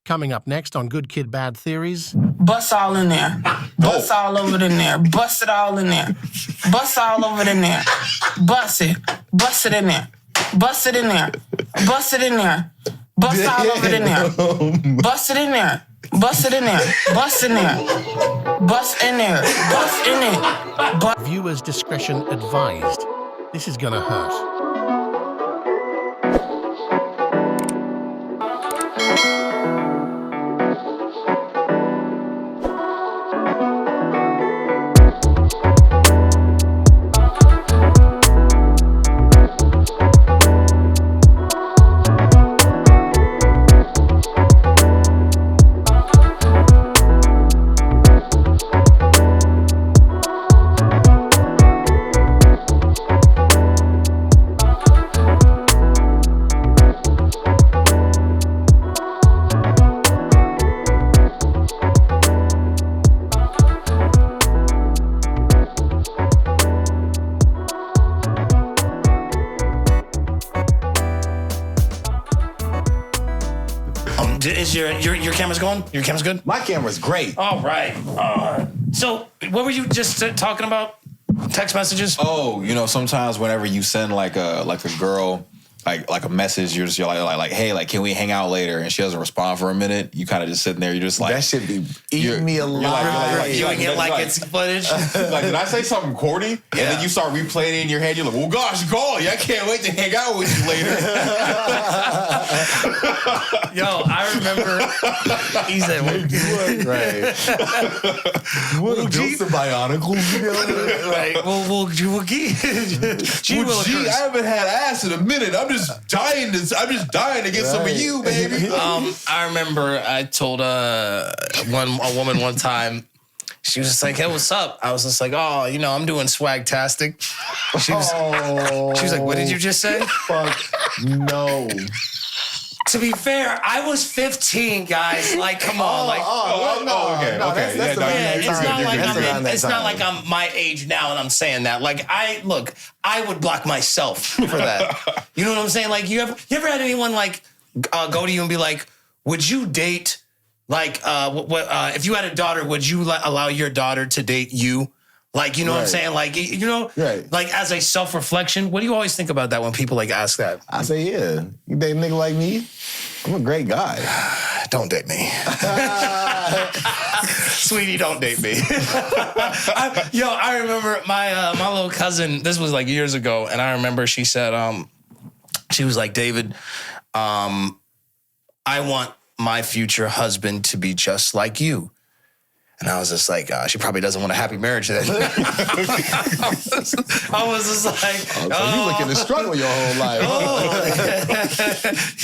Coming up next on Good Kid, Bad Theories. Bust all in there. Bust all over in there. Bust it all in there. Bust all over in there. Bust it. Bust it in there. Bust it in there. Bust it in there. Bust all over in there. Bust it in there. Bust it in there. Bust in there. Bust in there. Bust in it. Viewers' discretion advised. This is gonna hurt. Is your camera's going? Your camera's good? My camera's great. All right. So what were you just talking about? Text messages? Oh, sometimes whenever you send like a girl like a message, you're like, hey, like, can we hang out later? And she doesn't respond for a minute. You kind of just sitting there. You're just like, that should be eating me alive. Reviewing it like it's footage. Like, did I say something corny? And then you start replaying it in your head. You're like, well, gosh, golly, I can't wait to hang out with you later. Yo, I remember. He said, right. You want to build some bionicles? Right. Well, gee, I haven't had ass in a minute. I'm just dying to get some of you, baby. I remember I told a woman one time. She was just like, hey, what's up? I was just like, oh, I'm doing swag-tastic. She was like, what did you just say? Fuck no. To be fair, I was 15, guys. Like, come on. Okay. It's not like I'm my age now and I'm saying that. Like, I would block myself for that. You know what I'm saying? Like, you ever had anyone like go to you and be like, would you date like if you had a daughter, would you allow your daughter to date you? Like, you know what I'm saying? Like, like as a self-reflection, what do you always think about that when people like ask that? I say, yeah. You date a nigga like me? I'm a great guy. Don't date me. Sweetie, don't date me. I remember my little cousin, this was like years ago, and I remember she said, she was like, David, I want my future husband to be just like you. And I was just like, she probably doesn't want a happy marriage then. I was just like, you looking to struggle your whole life.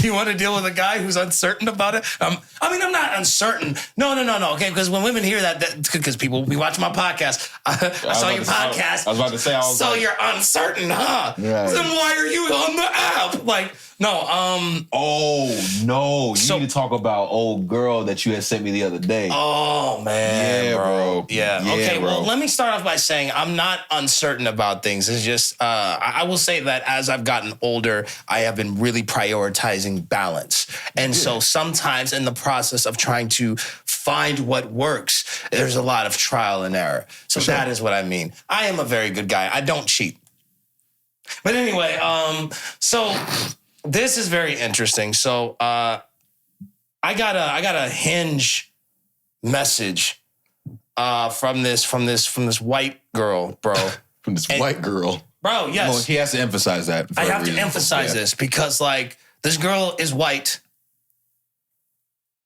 You want to deal with a guy who's uncertain about it? I'm not uncertain. No. Okay, because when women hear that because people be watching my podcast. I saw your podcast. I was about to say, so you're uncertain, huh? Right. Then why are you on the app? Like, no. Oh no! You need to talk about old girl that you had sent me the other day. Oh man, yeah, bro. Yeah. Okay. Bro. Well, let me start off by saying I'm not uncertain about things. It's just I will say that as I've gotten older, I have been really prioritizing balance, and so sometimes in the process of trying to find what works, there's a lot of trial and error. So that is what I mean. I am a very good guy. I don't cheat. But anyway, so. This is very interesting. So I got a Hinge message from this white girl, bro. From this white girl. Bro, yes. Well, he has to emphasize that. I have to emphasize this because like this girl is white.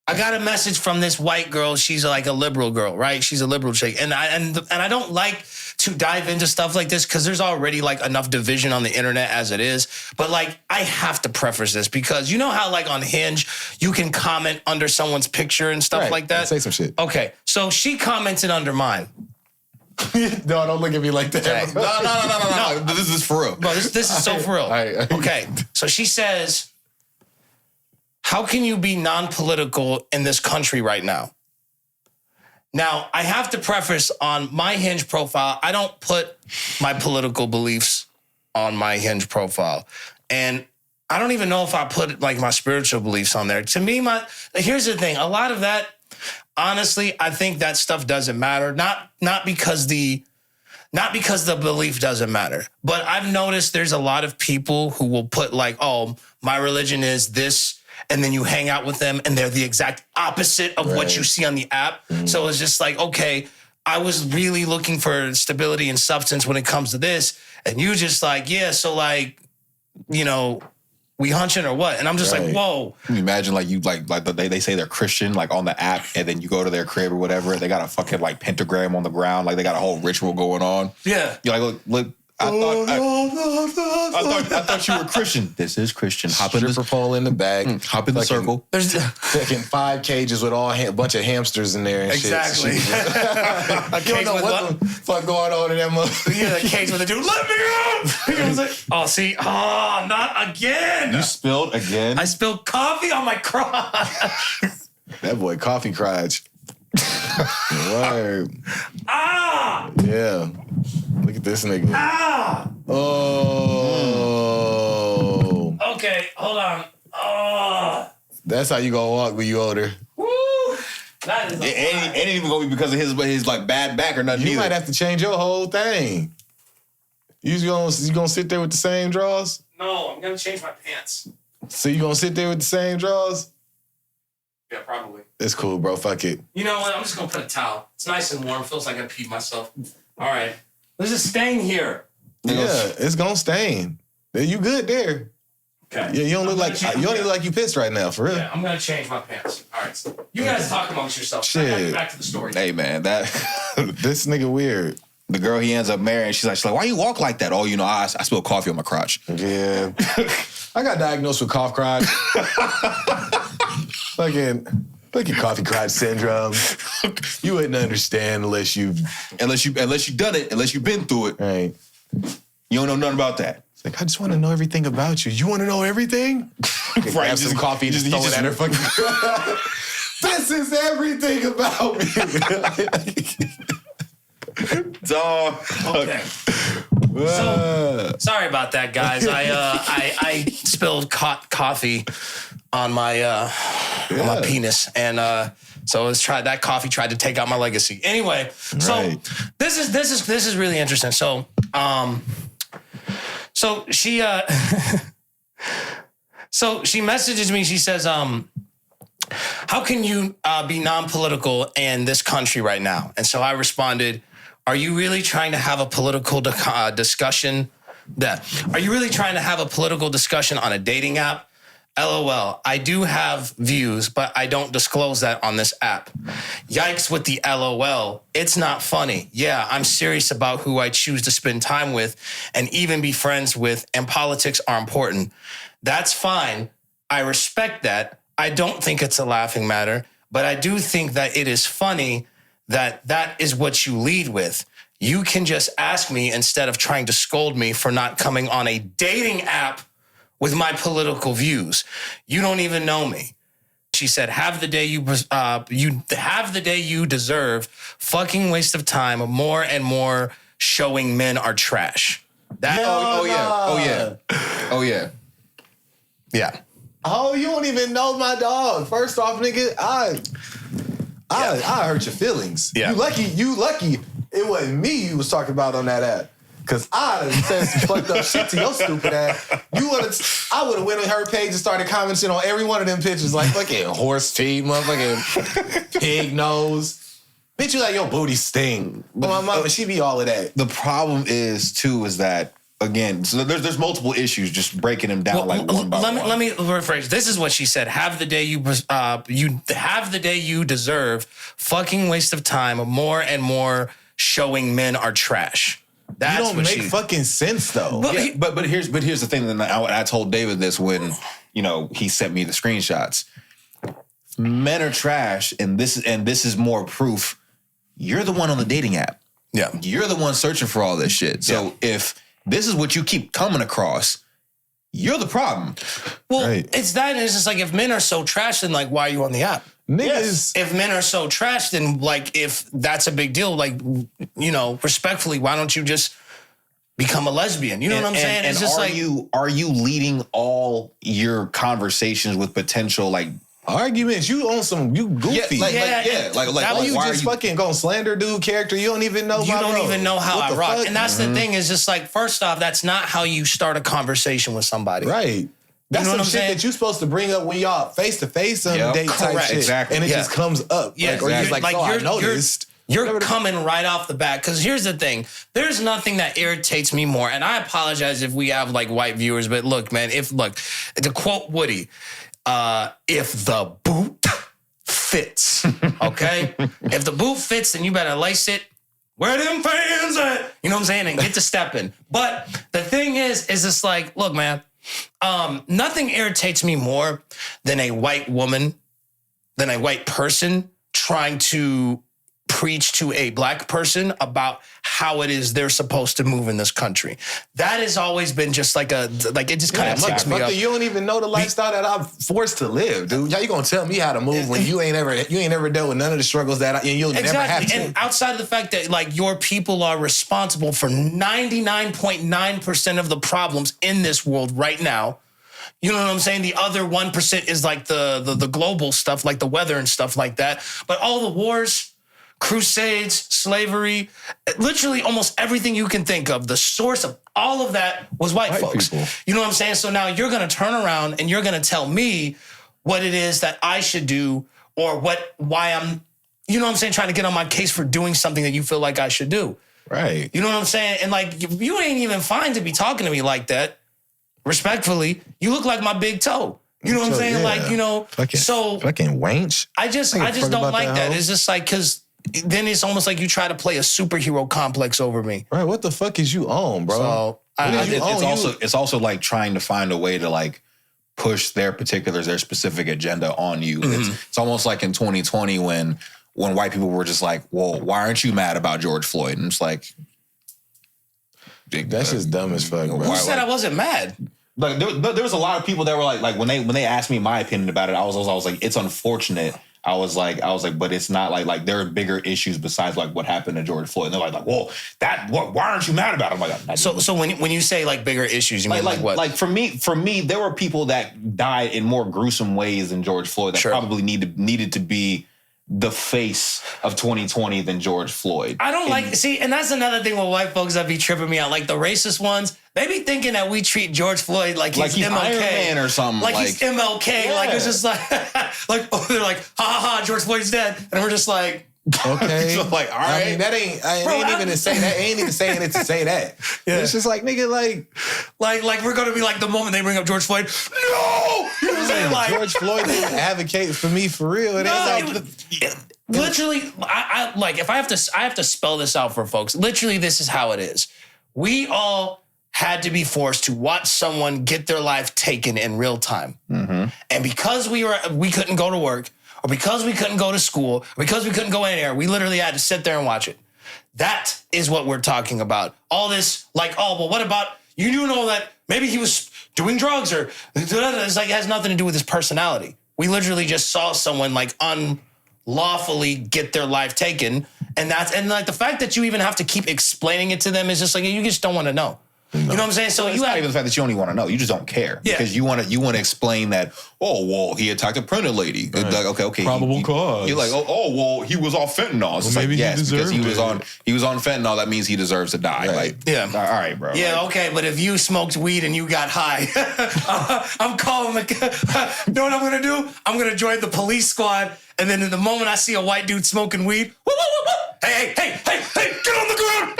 I got a message from this white girl. She's like a liberal girl, right? She's a liberal chick. And I don't like to dive into stuff like this because there's already like enough division on the internet as it is. But like, I have to preface this because you know how like on Hinge, you can comment under someone's picture and stuff like that? Say some shit. Okay, so she commented under mine. No, don't look at me like that. Okay. No. This is for real. Bro, this is so for real. Okay, so she says, how can you be non-political in this country right now? Now, I have to preface on my Hinge profile, I don't put my political beliefs on my Hinge profile. And I don't even know if I put like my spiritual beliefs on there. To me, here's the thing. A lot of that, honestly, I think that stuff doesn't matter. Not because the belief doesn't matter, but I've noticed there's a lot of people who will put like, oh, my religion is this, and then you hang out with them and they're the exact opposite of what you see on the app. So it's just like, okay, I was really looking for stability and substance when it comes to this, and you just like, yeah, so like, you know, we hunching or what? And I'm just like, whoa. Can you imagine like they say they're Christian like on the app, and then you go to their crib or whatever, they got a fucking like pentagram on the ground, like they got a whole ritual going on. Yeah. You're like, look, I thought you were Christian. This is Christian. Hop in Stripper pole in the back. Hop in the circle. There's Fucking 5 cages with a bunch of hamsters in there and exactly. shit. A You don't know what the fuck going on in that motherfucker. Yeah, the cage with the dude, let me out! He was like, oh, see, not again. You spilled again? I spilled coffee on my crotch. That boy coffee crotch. Word. Yeah. Look at this nigga. Oh. Okay, hold on. Oh. That's how you gonna walk when you older. Woo. That is It ain't even gonna be because of his like bad back or nothing. You either. might have to change your whole thing. You gonna sit there with the same drawers? No, I'm gonna change my pants. So you gonna sit there with the same drawers? Yeah, probably. It's cool, bro. Fuck it. You know what? I'm just gonna put a towel. It's nice and warm. Feels like I peed myself. All right. There's a stain here. Yeah, it's gonna stain. You good there? Okay. Yeah, you don't look like you pissed right now, for real. Yeah, I'm gonna change my pants. All right. So you guys talk amongst yourselves. Shit. I gotta get back to the story. Hey man, that This nigga weird. the girl he ends up marrying, she's like, why you walk like that? Oh, you know, I spilled coffee on my crotch. Yeah. I got diagnosed with cough crotch. Fucking coffee crotch syndrome. You wouldn't understand unless you've Unless you done it, unless you've been through it. right. You don't know nothing about that. It's like, I just want to know everything about you. You want to know everything? Right, Grab some coffee and just throw it at her fucking. This is everything about me. Dog. Okay. So, sorry about that, guys. I spilled coffee on my penis, and so that coffee tried to take out my legacy. Anyway, so Right. this is really interesting. So she so she messages me. She says, how can you be non-political in this country right now? And so I responded, are you really trying to have a political discussion? Are you really trying to have a political discussion on a dating app? LOL. I do have views, but I don't disclose that on this app. Yikes with the LOL. It's not funny. Yeah, I'm serious about who I choose to spend time with and even be friends with, and politics are important. That's fine. I respect that. I don't think it's a laughing matter, but I do think that it is funny that is what you lead with. You can just ask me instead of trying to scold me for not coming on a dating app with my political views. You don't even know me. She said, have the day you have the day you deserve. Fucking waste of time. More and more showing men are trash. That Oh yeah. yeah. Oh, you don't even know my dog. First off, nigga, I hurt your feelings. Yeah. You lucky it wasn't me you was talking about on that app. Cause I done said some fucked up shit to your stupid ass. I would have went on her page and started commenting on every one of them pictures, like fucking horse feet, motherfucking pig nose. Bitch, you like your booty sting. But my mama, she be all of that. The problem is that again, so there's multiple issues. Just breaking them down one by one. Let me rephrase. This is what she said. Have the day you have the day you deserve. Fucking waste of time. More and more showing men are trash. That's You don't make fucking sense though. But here's the thing. That I told David this when he sent me the screenshots. Men are trash, and this is more proof. You're the one on the dating app. Yeah, you're the one searching for all this shit. So if this is what you keep coming across, you're the problem. Well, it's that, and it's just like if men are so trash, then like why are you on the app? Niggas. Yes. If men are so trash, then like if that's a big deal, like respectfully, why don't you just become a lesbian. You know what I'm saying? It's just like are you leading all your conversations with potential like arguments? You on some you goofy. like you why just are you fucking gonna slander dude character? You don't even know. You don't even know how I rock. Fuck? And that's the thing is just like, first off, that's not how you start a conversation with somebody. Right. That's know some what I'm shit saying? that you're supposed to bring up when y'all face to face on a date type Correct. shit, Exactly. and it just comes up. Yeah, Like, or you're like, so I noticed. You're coming right off the bat. Because here's the thing. There's nothing that irritates me more. And I apologize if we have like white viewers. But look, man, to quote Woody, if the boot fits, okay? If the boot fits, then you better lace it. Where them fans at? You know what I'm saying? And get to stepping. But the thing is it's like, look, man, nothing irritates me more than a white woman, than a white person trying to preach to a black person about how it is they're supposed to move in this country. That has always been just like it just kind of ticks me up. You don't even know the lifestyle that I'm forced to live, dude. How you gonna tell me how to move when you ain't ever dealt with none of the struggles that you'll never have to? And outside of the fact that like your people are responsible for 99.9% of the problems in this world right now. You know what I'm saying? The other 1% is like the global stuff, like the weather and stuff like that. But all the wars, crusades, slavery, literally almost everything you can think of, the source of all of that was white folks. people. You know what I'm saying? So now you're going to turn around and you're going to tell me what it is that I should do or why I'm, you know what I'm saying, trying to get on my case for doing something that you feel like I should do. Right. You know what I'm saying? And like, you ain't even fine to be talking to me like that. Respectfully, you look like my big toe. You know what I'm saying? Yeah. Like, you know, fucking wench. I just don't like that. It's just like, because then it's almost like you try to play a superhero complex over me. Right. What the fuck is you on, bro? So it's also like trying to find a way to like push their specific agenda on you. Mm-hmm. It's almost like in 2020 when white people were just like, well, why aren't you mad about George Floyd? And it's like, that's just dumb as fuck, bro. Who said I wasn't mad? Like there was a lot of people that were like when they asked me my opinion about it, I was like, it's unfortunate. I was like, but it's not like there are bigger issues besides like what happened to George Floyd. And they're like, well, why aren't you mad about it? I'm like, so when you say like bigger issues, you mean like what? Like for me, there were people that died in more gruesome ways than George Floyd that probably needed to be the face of 2020 than George Floyd. I don't and that's another thing with white folks that be tripping me out. Like the racist ones, they be thinking that we treat George Floyd like he's MLK. Iron Man or something. Like he's MLK. Yeah. Like it's just like, they're like, ha, George Floyd's dead. And we're just like, okay. So like, all right. I mean, ain't even saying it to say that. Yeah. It's just like, nigga, like we're gonna be like the moment they bring up George Floyd, no! You know what I'm saying? Like George Floyd didn't advocate for me for real. Literally, I like if I have to spell this out for folks. Literally, this is how it is. We all had to be forced to watch someone get their life taken in real time. Mm-hmm. And because we couldn't go to work, or because we couldn't go to school, or because we couldn't go anywhere, we literally had to sit there and watch it. That is what we're talking about. All this, like, oh, well, what about, you do know that maybe he was doing drugs or, it's like, it has nothing to do with his personality. We literally just saw someone like unlawfully get their life taken. And like the fact that you even have to keep explaining it to them is just like, you just don't want to know. No. You know what I'm saying? So it's not even the fact that you only want to know. You just don't care because you want to explain that. Oh well, he attacked a pregnant lady. Right. Like, okay, probable cause. You're like, oh well, he was off fentanyl. So maybe he deserved because he was on fentanyl. That means he deserves to die. Right. Like, all right, bro. Yeah, okay, but if you smoked weed and you got high, I'm calling. You know what I'm gonna do? I'm gonna join the police squad, and then in the moment I see a white dude smoking weed, hey, get on the ground.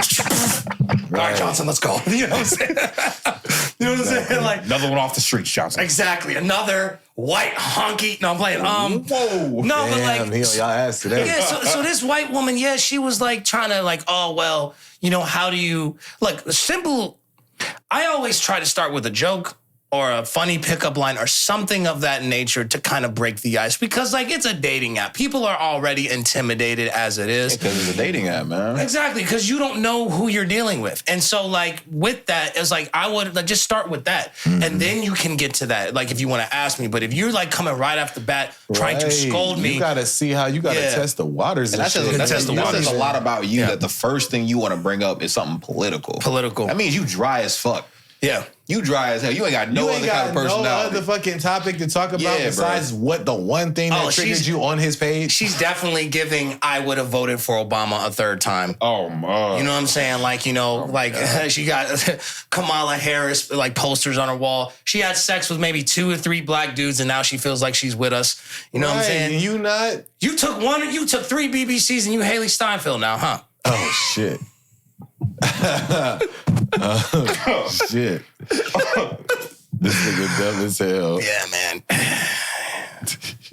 Right. All right, Johnson, let's go. You know what I'm saying? You know what I'm saying? Like another one off the streets, Johnson. Exactly. Another white honky. No, I'm playing. Whoa. No, damn, but like, he on y'all ass today. Yeah. So this white woman, she was like trying to like, oh well, how do you simple? I always try to start with a joke, or a funny pickup line or something of that nature to kind of break the ice, because like it's a dating app. People are already intimidated as it is. Because it's a dating app, man. Exactly, because you don't know who you're dealing with. And so like with that, it's like I would like just start with that. And then you can get to that, like if you want to ask me. But if you're like coming right off the bat trying to scold me. You gotta see how you gotta test the waters. And that says a lot about you that the first thing you want to bring up is something political. That means you dry as fuck. Yeah. You dry as hell. You ain't got no other kind of personality. No other fucking topic to talk about besides what the one thing that triggered you on his page. She's definitely giving I would have voted for Obama a third time. Oh, man. You know what I'm saying? Like, you know, she got Kamala Harris, like posters on her wall. She had sex with maybe 2 or 3 black dudes and now she feels like she's with us. You know what I'm saying? You not? You took 3 BBCs and you Haley Steinfeld now, huh? Oh, shit. Shit. This nigga dumb as hell. Yeah, man.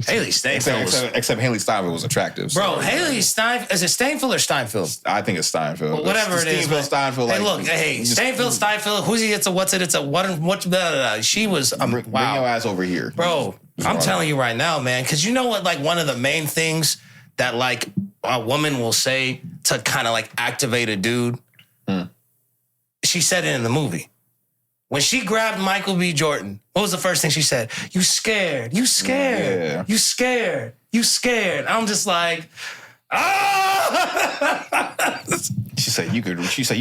Haley Steinfeld except Haley Steinfeld was attractive. So. Bro, Haley Steinfeld, is it Steinfeld or Steinfeld? I think it's Steinfeld. Well, whatever it is. Steinfeld. Hey, look, Steinfeld, who's he? It's a what's it? It's a what? She was, wow. Bring your ass over here. Bro, I'm telling you right now, man, because you know what, like one of the main things that like a woman will say to kind of like activate a dude, she said it in the movie. When she grabbed Michael B. Jordan, what was the first thing she said? You scared. You scared. Yeah. You scared. You scared. I'm just like, ah! She said you could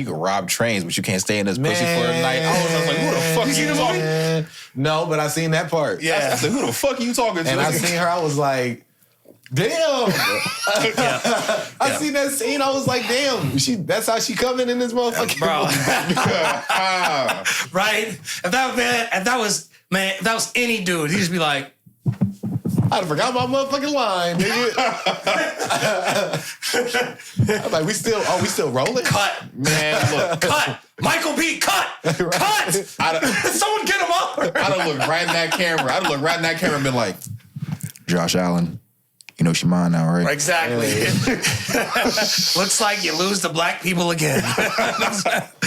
rob trains, but you can't stay in this pussy for a night. I was like, who the fuck you talking? No, but I seen that part. Yeah. I said, who the fuck are you talking to? And I seen her, I was like, damn. I seen that scene, I was like, damn. That's how she coming in this motherfucker. Bro. Right? If that was any dude, he'd just be like, I forgot my motherfucking line, nigga. I'm like, we still rolling? cut. Man, look. Cut. Michael B, cut. Cut. Someone get him up. I'd have looked right in that camera. And been like, Josh Allen. You know she mine now, right? Exactly. Looks like you lose to black people again.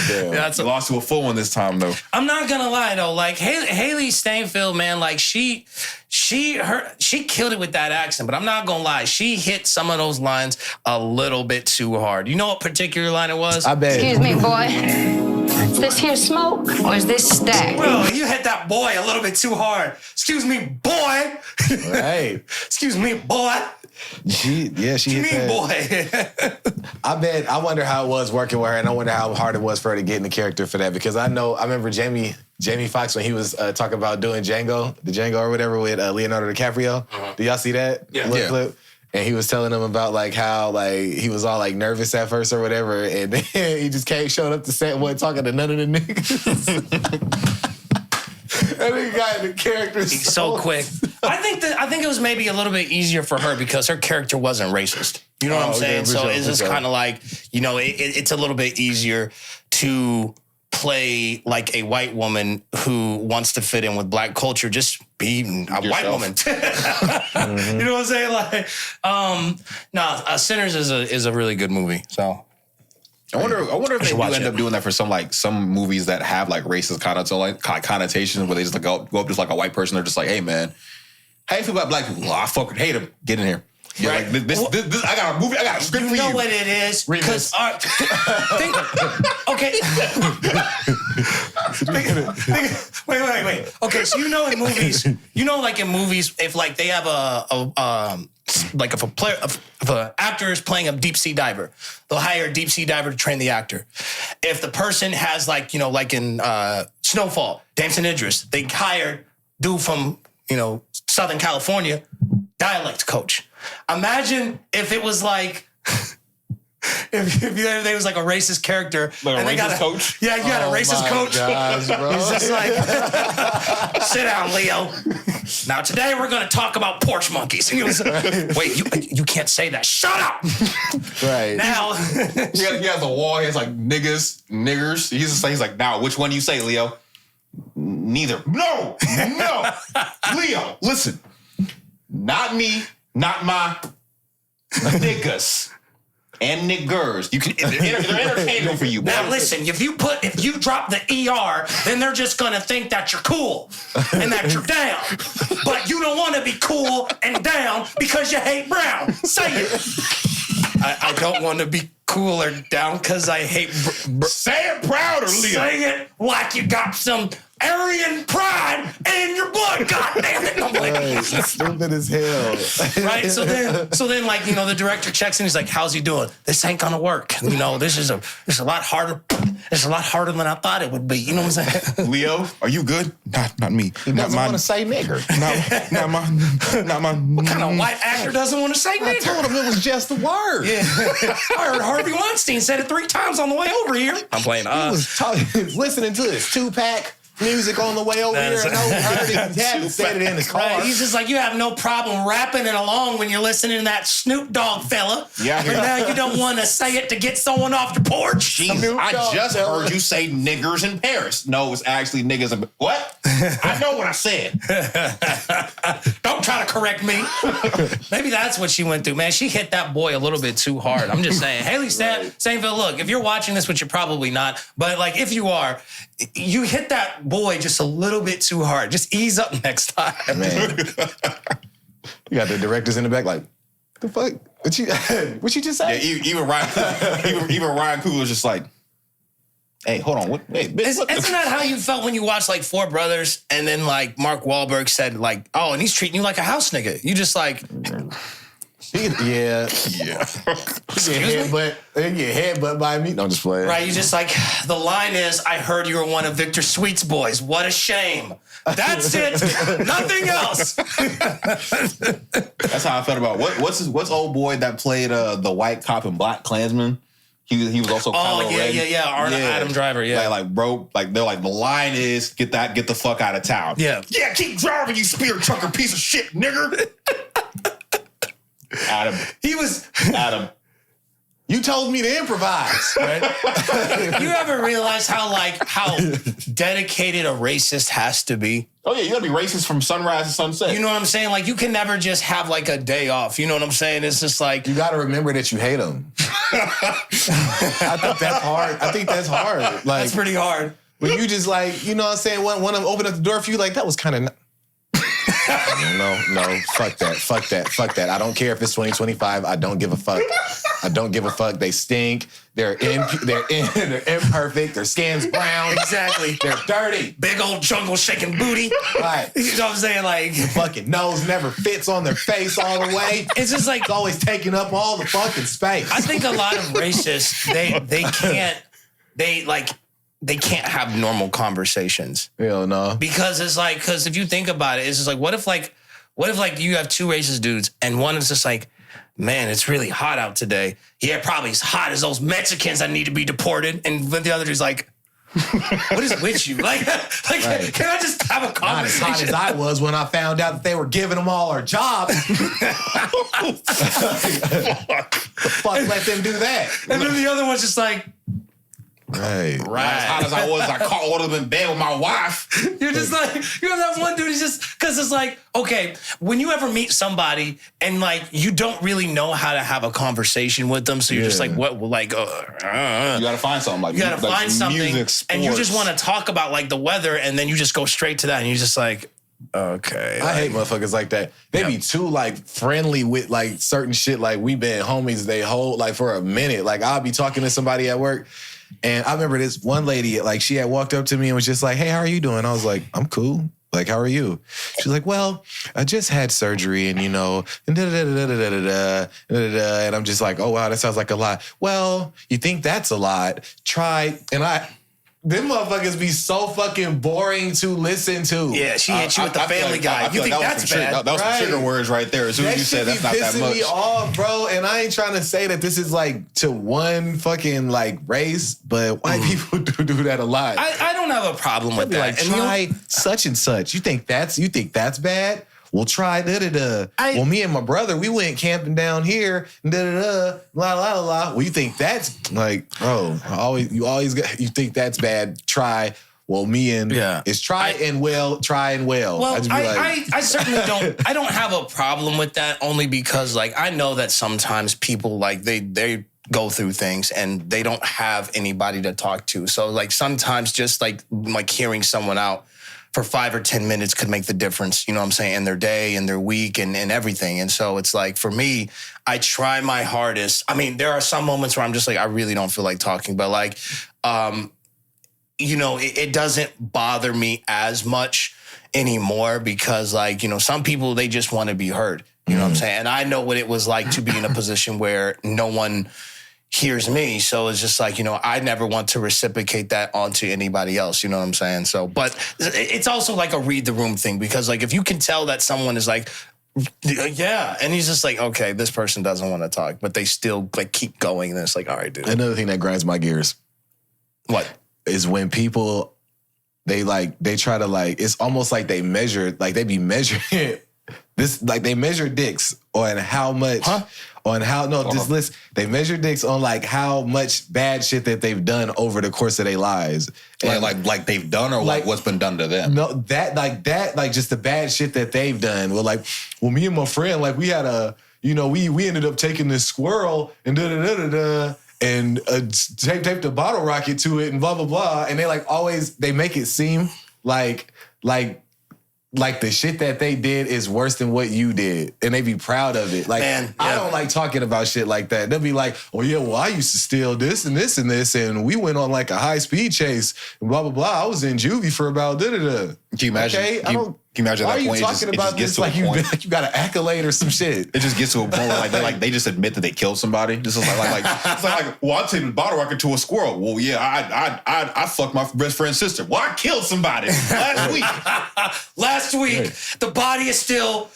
You lost to a full one this time, though. I'm not gonna lie though, like Haley Steinfeld, man, like she killed it with that accent. But I'm not gonna lie, she hit some of those lines a little bit too hard. You know what particular line it was? I bet. Excuse me, boy. Is this here smoke or is this stack? Bro, you hit that boy a little bit too hard. Excuse me, boy. Right. Excuse me, boy. She hit that. Boy. I wonder how it was working with her, and I wonder how hard it was for her to get in the character for that, because I remember Jamie Foxx when he was talking about doing the Django or whatever with Leonardo DiCaprio. Do y'all see that clip? And he was telling them about like how like he was all like nervous at first or whatever, and then he just showed up to set and wasn't talking to none of the niggas. And he got in the character so quick. I think it was maybe a little bit easier for her because her character wasn't racist. You know what I'm saying? Yeah, so it's just kind of like, you know, it's a little bit easier to play like a white woman who wants to fit in with black culture, just be a white woman. You know what I'm saying? Like, Sinners is a really good movie. So I wonder if they do end up doing that for some movies that have like racist connotations, where they just like go up to like a white person. They're just like, hey man, how you feel about black people? Oh, I fucking hate them. Get in here. Yeah, right. Like this, I got a movie. I got a script for you. You know what it is? Because okay. Wait. Okay, so you know in movies, if like they have if an actor is playing a deep sea diver, they'll hire a deep sea diver to train the actor. If the person has like in Snowfall, Damson Idris, they hired dude from Southern California, dialect coach. Imagine if it was like if there was like a racist character, like a racist coach. Yeah, you had a racist coach. Gosh, bro. He's just like, sit down, Leo. Now today we're gonna talk about porch monkeys. And he was, wait, you can't say that. Shut up. Right. Now he has a wall. He has like niggers. He's like, now which one you say, Leo? Neither. No. Leo, listen. Not me. Not my niggas. and niggers. You can they're interchangeable for you. Now boy. listen, if you drop the ER, then they're just gonna think that you're cool and that you're down. But you don't want to be cool and down because you hate brown. Say it. I don't want to be cool or down because I hate. Say it prouder, Leo. Say it like you got some Aryan pride in your blood. God damn it! I'm like, Right, stupid as hell. right. So then, like, you know, the director checks in. He's like, "How's he doing? This ain't gonna work. You know, this is a lot harder. It's a lot harder than I thought it would be. You know what I'm saying?" Leo, are you good? Not me. He doesn't want to say nigger. Not my. What kind of white actor doesn't want to say I nigger? told him it was just a word. Yeah. I heard Harvey Weinstein said it 3 times on the way over here. I'm playing. He was listening to his 2-pack music on the way over here. And I heard it. He hadn't said it in his car. Right. He's just like, you have no problem rapping it along when you're listening to that Snoop Dogg fella. Yeah. But now you don't want to say it to get someone off the porch. Jesus, I just heard you say niggers in Paris. No, it's actually niggas in... What? I know what I said. Don't try to correct me. Maybe that's what she went through. Man, she hit that boy a little bit too hard. I'm just saying. Haley Steinfeld, look, if you're watching this, which you're probably not, but like if you are, you hit that boy just a little bit too hard. Just ease up next time. Man. You got the directors in the back like, the fuck? What you just Yeah, said? even Ryan Coogler's just like, hey, hold on. Isn't that how you felt when you watched like Four Brothers and then like Mark Wahlberg said like, oh, and he's treating you like a house nigga. You just like, Yeah. Get headbutt by me. No, just play. right, you just like, the line is, I heard you were one of Victor Sweet's boys. What a shame. That's it. Nothing else. That's how I felt about what's old boy that played the white cop and Black Klansman. He was also Kylo Ren. Adam Driver, yeah. Like bro, like they're like the line is get the fuck out of town. Yeah. Yeah, keep driving, you spear trucker piece of shit, nigger. Adam. You told me to improvise. Right? You ever realize how dedicated a racist has to be? Oh yeah, you gotta be racist from sunrise to sunset. You know what I'm saying? Like, you can never just have like a day off. You know what I'm saying? It's just like, You got to remember that you hate them. I think that's hard. Like, that's pretty hard. when you just like, you know what I'm saying? One of them open up the door for you, like, that was kind of... No, fuck that. I don't care if it's 2025. I don't give a fuck. They stink. They're imperfect. Their skin's brown. Exactly. They're dirty. Big old jungle shaking booty. Right. You know what I'm saying? Like, Fucking nose never fits on their face all the way. it's just like, It's always taking up all the fucking space. I think a lot of racists, they can't have normal conversations. Hell no. Because if you think about it, it's just like, what if you have 2 racist dudes and one is just like, man, it's really hot out today. Yeah, probably as hot as those Mexicans that need to be deported. And then the other dude's like, what is with you? Like, Right. Can I just have a Not as hot conversation? as I was when I found out that they were giving them all our jobs. The fuck let them do that? And then the other one's just like, Right. As hot as I was, I caught one of them in bed with my wife. you're just like, you have that one dude, he's just, because it's like, okay, when you ever meet somebody and like, you don't really know how to have a conversation with them, so you're just like, what, like, You gotta find something like you gotta like find something, music, and you just sports. want to talk about like the weather, and then you just go straight to that, and you're just like, okay. I hate motherfuckers like that. They be too like friendly with like certain shit. Like we been homies they hold like for a minute. Like I'll be talking to somebody at work. And I remember this one lady, like she had walked up to me and was just like, hey, how are you doing? I was like, I'm cool. Like, how are you? She's like, well, I just had surgery and, you know, and and I'm just like, oh, wow, that sounds like a lot. Well, you think that's a lot? Try. Them motherfuckers be so fucking boring to listen to. Yeah, she hit you with the Family Guy. You think that's bad? That was some trigger words right there. As soon as you said that's not that pissing much. me off, bro. And I ain't trying to say that this is like to one fucking like race, but white people do that a lot. I don't have a problem with Be that. like, And you know- try such and such. You think that's bad? Well, try da-da-da. Well, me and my brother, we went camping down here, da-da-da, la-la-la-la. Well, you think that's, like, bro, you think that's bad, try. Well, me and, it's try and well. Well, I just be like, I certainly don't. I don't have a problem with that, only because like I know that sometimes people like they go through things and they don't have anybody to talk to. So like sometimes just like hearing someone out for 5 or 10 minutes could make the difference, you know what I'm saying, in their day and their week and everything. And so it's like, for me, I try my hardest. I mean, there are some moments where I'm just like, I really don't feel like talking, but like, you know, it doesn't bother me as much anymore because like, you know, some people, they just want to be heard, you know what I'm saying? And I know what it was like to be in a position where no one hears me. So it's just like, you know, I never want to reciprocate that onto anybody else. You know what I'm saying? So, but it's also like a read the room thing because like, if you can tell that someone is like, yeah. And he's just like, okay, this person doesn't want to talk, but they still like keep going. And it's like, all right, dude. Another thing that grinds my gears. What? Is when people, they try to like, it's almost like they measure, like they be measuring this, like they measure dicks on how much, on how, just listen, they measure dicks on like how much bad shit that they've done over the course of their lives. And like they've done or like what's been done to them? No, like just the bad shit that they've done. Well, me and my friend, like we had we ended up taking this squirrel and da-da-da-da-da and taped a bottle rocket to it and blah, blah, blah. And they like always, they make it seem like the shit that they did is worse than what you did. And they be proud of it. Like, man, yeah. I don't like talking about shit like that. They'll be like, oh yeah, well, I used to steal this and this and this. And we went on like a high speed chase and blah, blah, blah. I was in juvie for about da-da-da. Can you imagine? Okay, Can you imagine why that are point? You talking about this like you got an accolade or some shit? It just gets to a point where like they just admit that they killed somebody. This is like it's like, well, I took a bottle rocket to a squirrel. Well, yeah, I fucked my best friend's sister. Well, I killed somebody last week. Last week, the body is still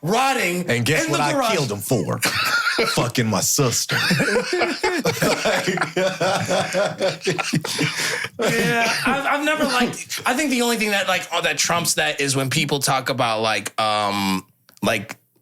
rotting. And guess what I killed him for? Fucking my sister. Yeah, I've never liked. I think the only thing that that trumps that is when people talk about like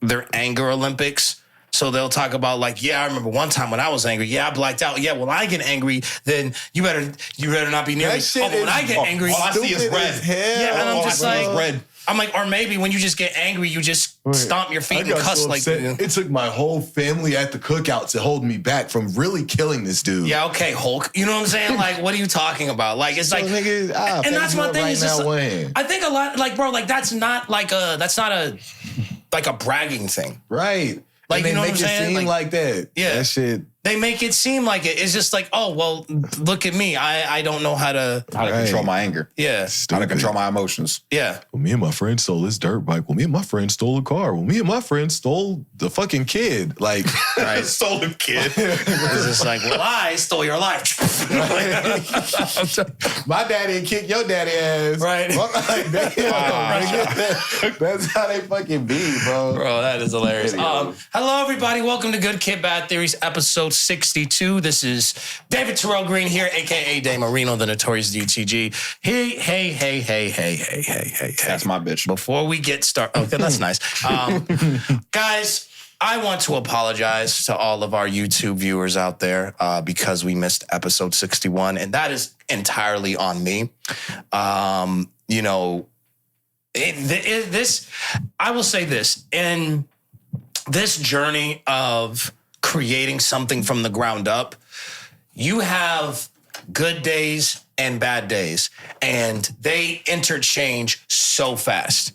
their anger Olympics. So they'll talk about like, yeah, I remember one time when I was angry. Yeah, I blacked out. Yeah, when I get angry, then you better not be near me. But when I get angry, all I see is red. Yeah, and I'm just like, red. I'm like, or maybe when you just get angry, you just stomp your feet and cuss like. It took my whole family at the cookout to hold me back from really killing this dude. Yeah, okay, Hulk. You know what I'm saying? Like, what are you talking about? Like, it's like, and that's my thing. Is just, I think a lot, like, bro, like that's not a bragging thing, right? Like, and you know they what I'm make it saying? seem like that. Yeah, that shit. They make it seem like it. It's just like, oh, well, look at me. I don't know how to control my anger. Yeah. Stupid. How to control my emotions. Yeah. Well, me and my friend stole this dirt bike. Well, me and my friend stole a car. Well, me and my friend stole the fucking kid. Like, right. Stole the kid. It's just like, well, I stole your life. My daddy kicked your daddy ass. Right. That's how they fucking be, bro. Bro, that is hilarious. Hello, everybody. Welcome to Good Kid, Bad Theories, episode 62. This is David Terrell Green here, a.k.a. Dave Marino, the notorious DTG. Hey. That's my bitch. Before we get started, okay, that's nice. Guys, I want to apologize to all of our YouTube viewers out there because we missed episode 61, and that is entirely on me. You know, I will say this, in this journey of creating something from the ground up, you have good days and bad days, and they interchange so fast.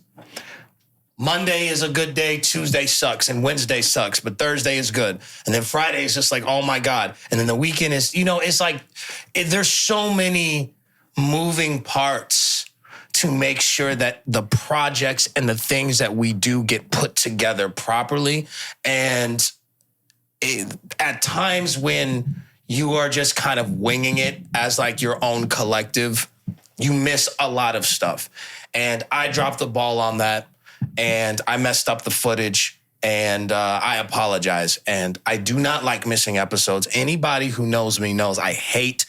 Monday is a good day, Tuesday sucks, and Wednesday sucks, but Thursday is good. And then Friday is just like, oh my God. And then the weekend is, you know, it's like, there's so many moving parts to make sure that the projects and the things that we do get put together properly. And at times when you are just kind of winging it as like your own collective, you miss a lot of stuff. And I dropped the ball on that, and I messed up the footage, and I apologize. And I do not like missing episodes. Anybody who knows me knows I hate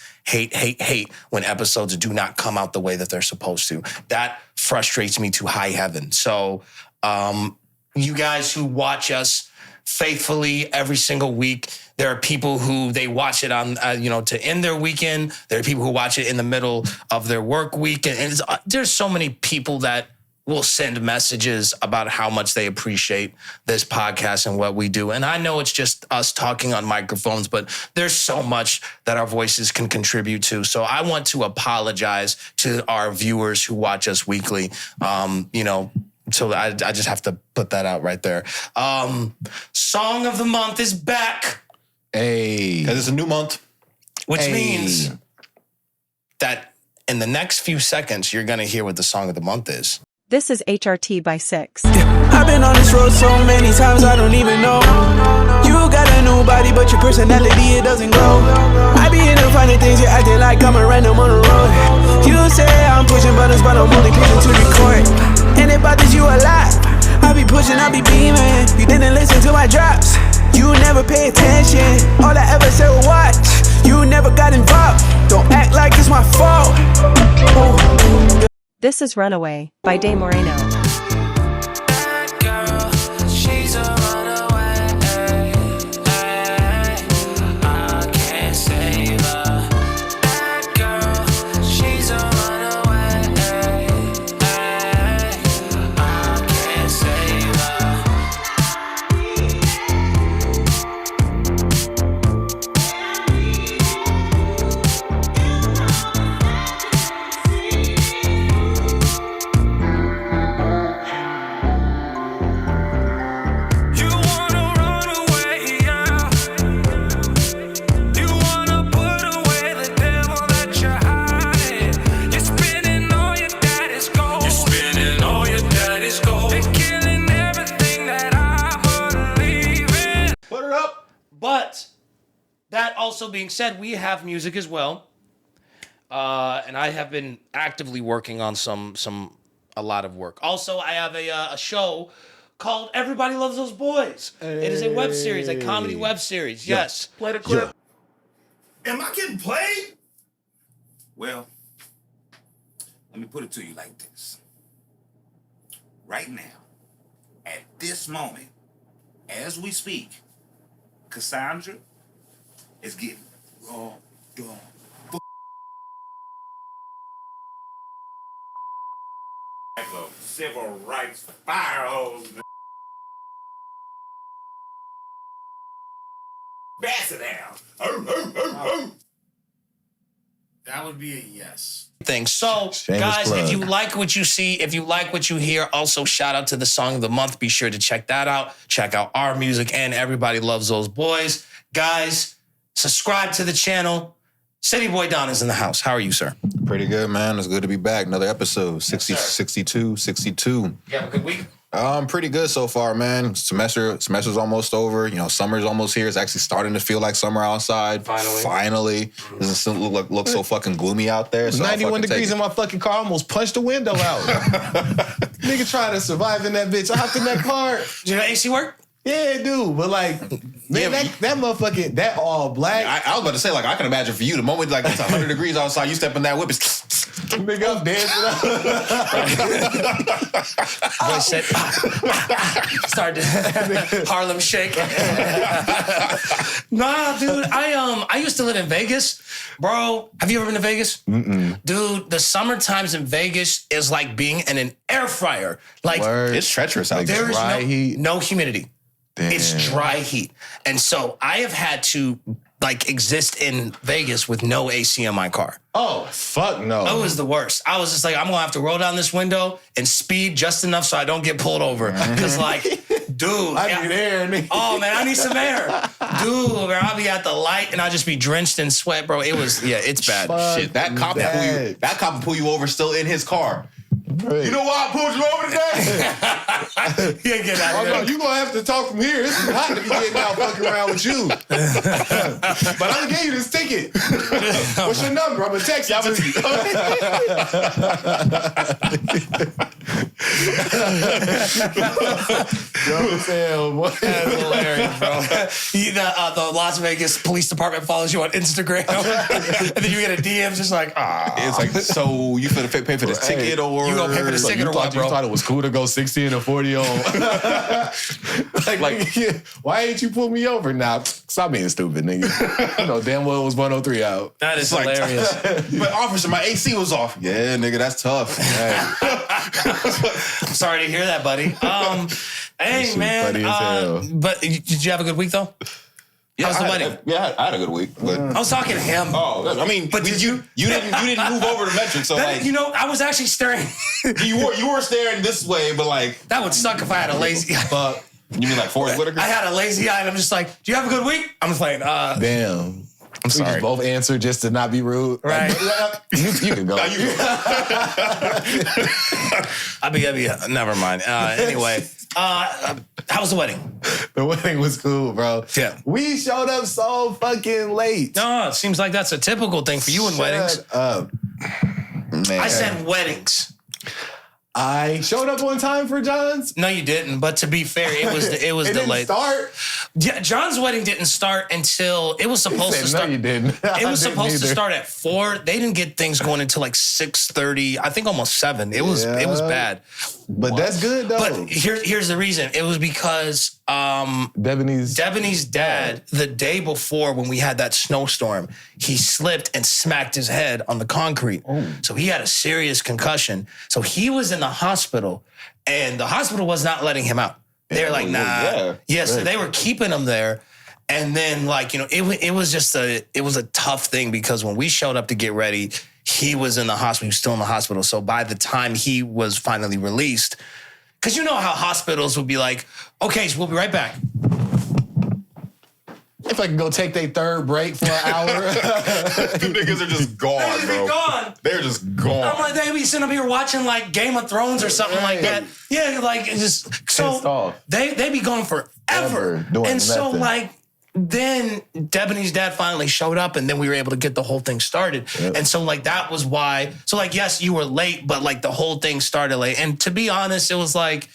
when episodes do not come out the way that they're supposed to. That frustrates me to high heaven. So you guys who watch us faithfully every single week, there are people who they watch it on, to end their weekend. There are people who watch it in the middle of their work week. And there's so many people that will send messages about how much they appreciate this podcast and what we do. And I know it's just us talking on microphones, but there's so much that our voices can contribute to. So I want to apologize to our viewers who watch us weekly. So I just have to put that out right there. Song of the month is back. Hey. Because it's a new month. Which means that in the next few seconds, you're going to hear what the song of the month is. This is HRT by 6. I've been on this road so many times I don't even know. You got a new body, but your personality, it doesn't grow. I be in the funny things, you acting like I'm a random on the road. You say I'm pushing buttons, but I'm only pushing to record. And it bothers you a lot. I be pushing, I be beaming. You didn't listen to my drops. You never pay attention. All I ever said was watch. You never got involved. Don't act like it's my fault. Ooh. This is Runaway by Day Moreno. But that also being said, we have music as well. And I have been actively working on a lot of work. Also, I have a show called Everybody Loves Those Boys. Hey. It is a web series, a comedy web series. Yes. Play the clip. Am I getting played? Well, let me put it to you like this. Right now, at this moment, as we speak, Cassandra is getting raw dog. Like a civil rights fire hose. Bass it down. That would be a yes. Thing. So, guys, if you like what you see, if you like what you hear, also shout out to the Song of the Month. Be sure to check that out. Check out our music and Everybody Loves Those Boys. Guys, subscribe to the channel. Cityy'Boi Don is in the house. How are you, sir? Pretty good, man. It's good to be back. Another episode. 62. You have a good week? Pretty good so far, man. Semester's almost over. Summer's almost here. It's actually starting to feel like summer outside. Finally. Doesn't look so fucking gloomy out there. So 91 degrees in my fucking car. I almost punched the window out. Nigga trying to survive in that bitch. I hopped in that car. Did your AC work? Yeah, it do. But man, that motherfucking, that all black. I was about to say, I can imagine for you, the moment it's 100 degrees outside, you step in that whip, it's nigga, I'm dancing up. Boy said, started Harlem Shake. Nah, dude, I used to live in Vegas. Bro, have you ever been to Vegas? Mm-mm. Dude, the summer times in Vegas is like being in an air fryer. It's treacherous out there. There is no humidity. Damn. It's dry heat. And so I have had to exist in Vegas with no AC in my car. Oh, fuck no. That was the worst. I was just like, I'm going to have to roll down this window and speed just enough so I don't get pulled over. Because dude. I need air, nigga. Oh, man, I need some air. Dude, man, I'll be at the light and I'll just be drenched in sweat, bro. It's bad. Fuck shit, that cop will pull you over still in his car. Right. You know why I pulled you over today? You ain't getting out of there. You gonna have to talk from here. It's hot to be getting out fucking around with you. But I'm gonna give you this ticket. What's your number? I'm gonna text it to you. That's hilarious, bro. The Las Vegas Police Department follows you on Instagram, and then you get a DM just like, It's like, so you finna pay for this ticket or you gonna pay for the ticket or what, bro? You thought it was cool to go 60 and a 40 on. Why ain't you pull me over? Nah, stop being stupid, nigga. You know damn well it was 103 out. That is hilarious. But officer, my AC was off. Yeah, nigga, that's tough. I'm sorry to hear that, buddy. Hey, man. funny as hell. But did you have a good week, though? Yeah, How's the wedding? I had a good week. But I was talking to him. I mean, But did you? You didn't move over to Metrick, so That, like I was actually staring. you were staring this way, but like That would suck if I had a lazy eye. you mean like Forrest Whitaker? I had a lazy eye, and I'm just like, do you have a good week? I'm just like, Damn. I'm We sorry. just both answered just to not be rude. Right. You can go. Never mind. Anyway, how was the wedding? The wedding was cool, bro. Yeah. We showed up so fucking late. No, it seems like that's a typical thing for you in weddings. Shut up. Man. I said weddings. I showed up on time for John's. No, you didn't. But to be fair, it was It delayed. didn't start. Yeah, John's wedding didn't start until it was supposed He to said, start. no, you didn't. It was I didn't supposed to either. start at 4. They didn't get things going until like 6:30. I think almost 7. It was bad. But that's good though. But here's the reason. It was because Debonair's dad, the day before when we had that snowstorm, he slipped and smacked his head on the concrete. So he had a serious concussion. So he was in the hospital, and the hospital was not letting him out. They're like, nah. Yeah, so they were keeping him there. And then, like, it was just a tough thing because when we showed up to get ready, he was in the hospital. He was still in the hospital. So by the time he was finally released, because you know how hospitals would be like, okay, so we'll be right back. If I can go take their third break for an hour. You niggas are just gone, They'd be bro. gone. They're just gone. I'm like, they'd be sitting up here watching like Game of Thrones or something like that. Yeah, like it's just Pissed so off. they be gone forever. Doing And so nothing. like then Debonair's dad finally showed up, and then we were able to get the whole thing started. And so like that was why. So like yes, you were late, but like the whole thing started late. And to be honest, it was like,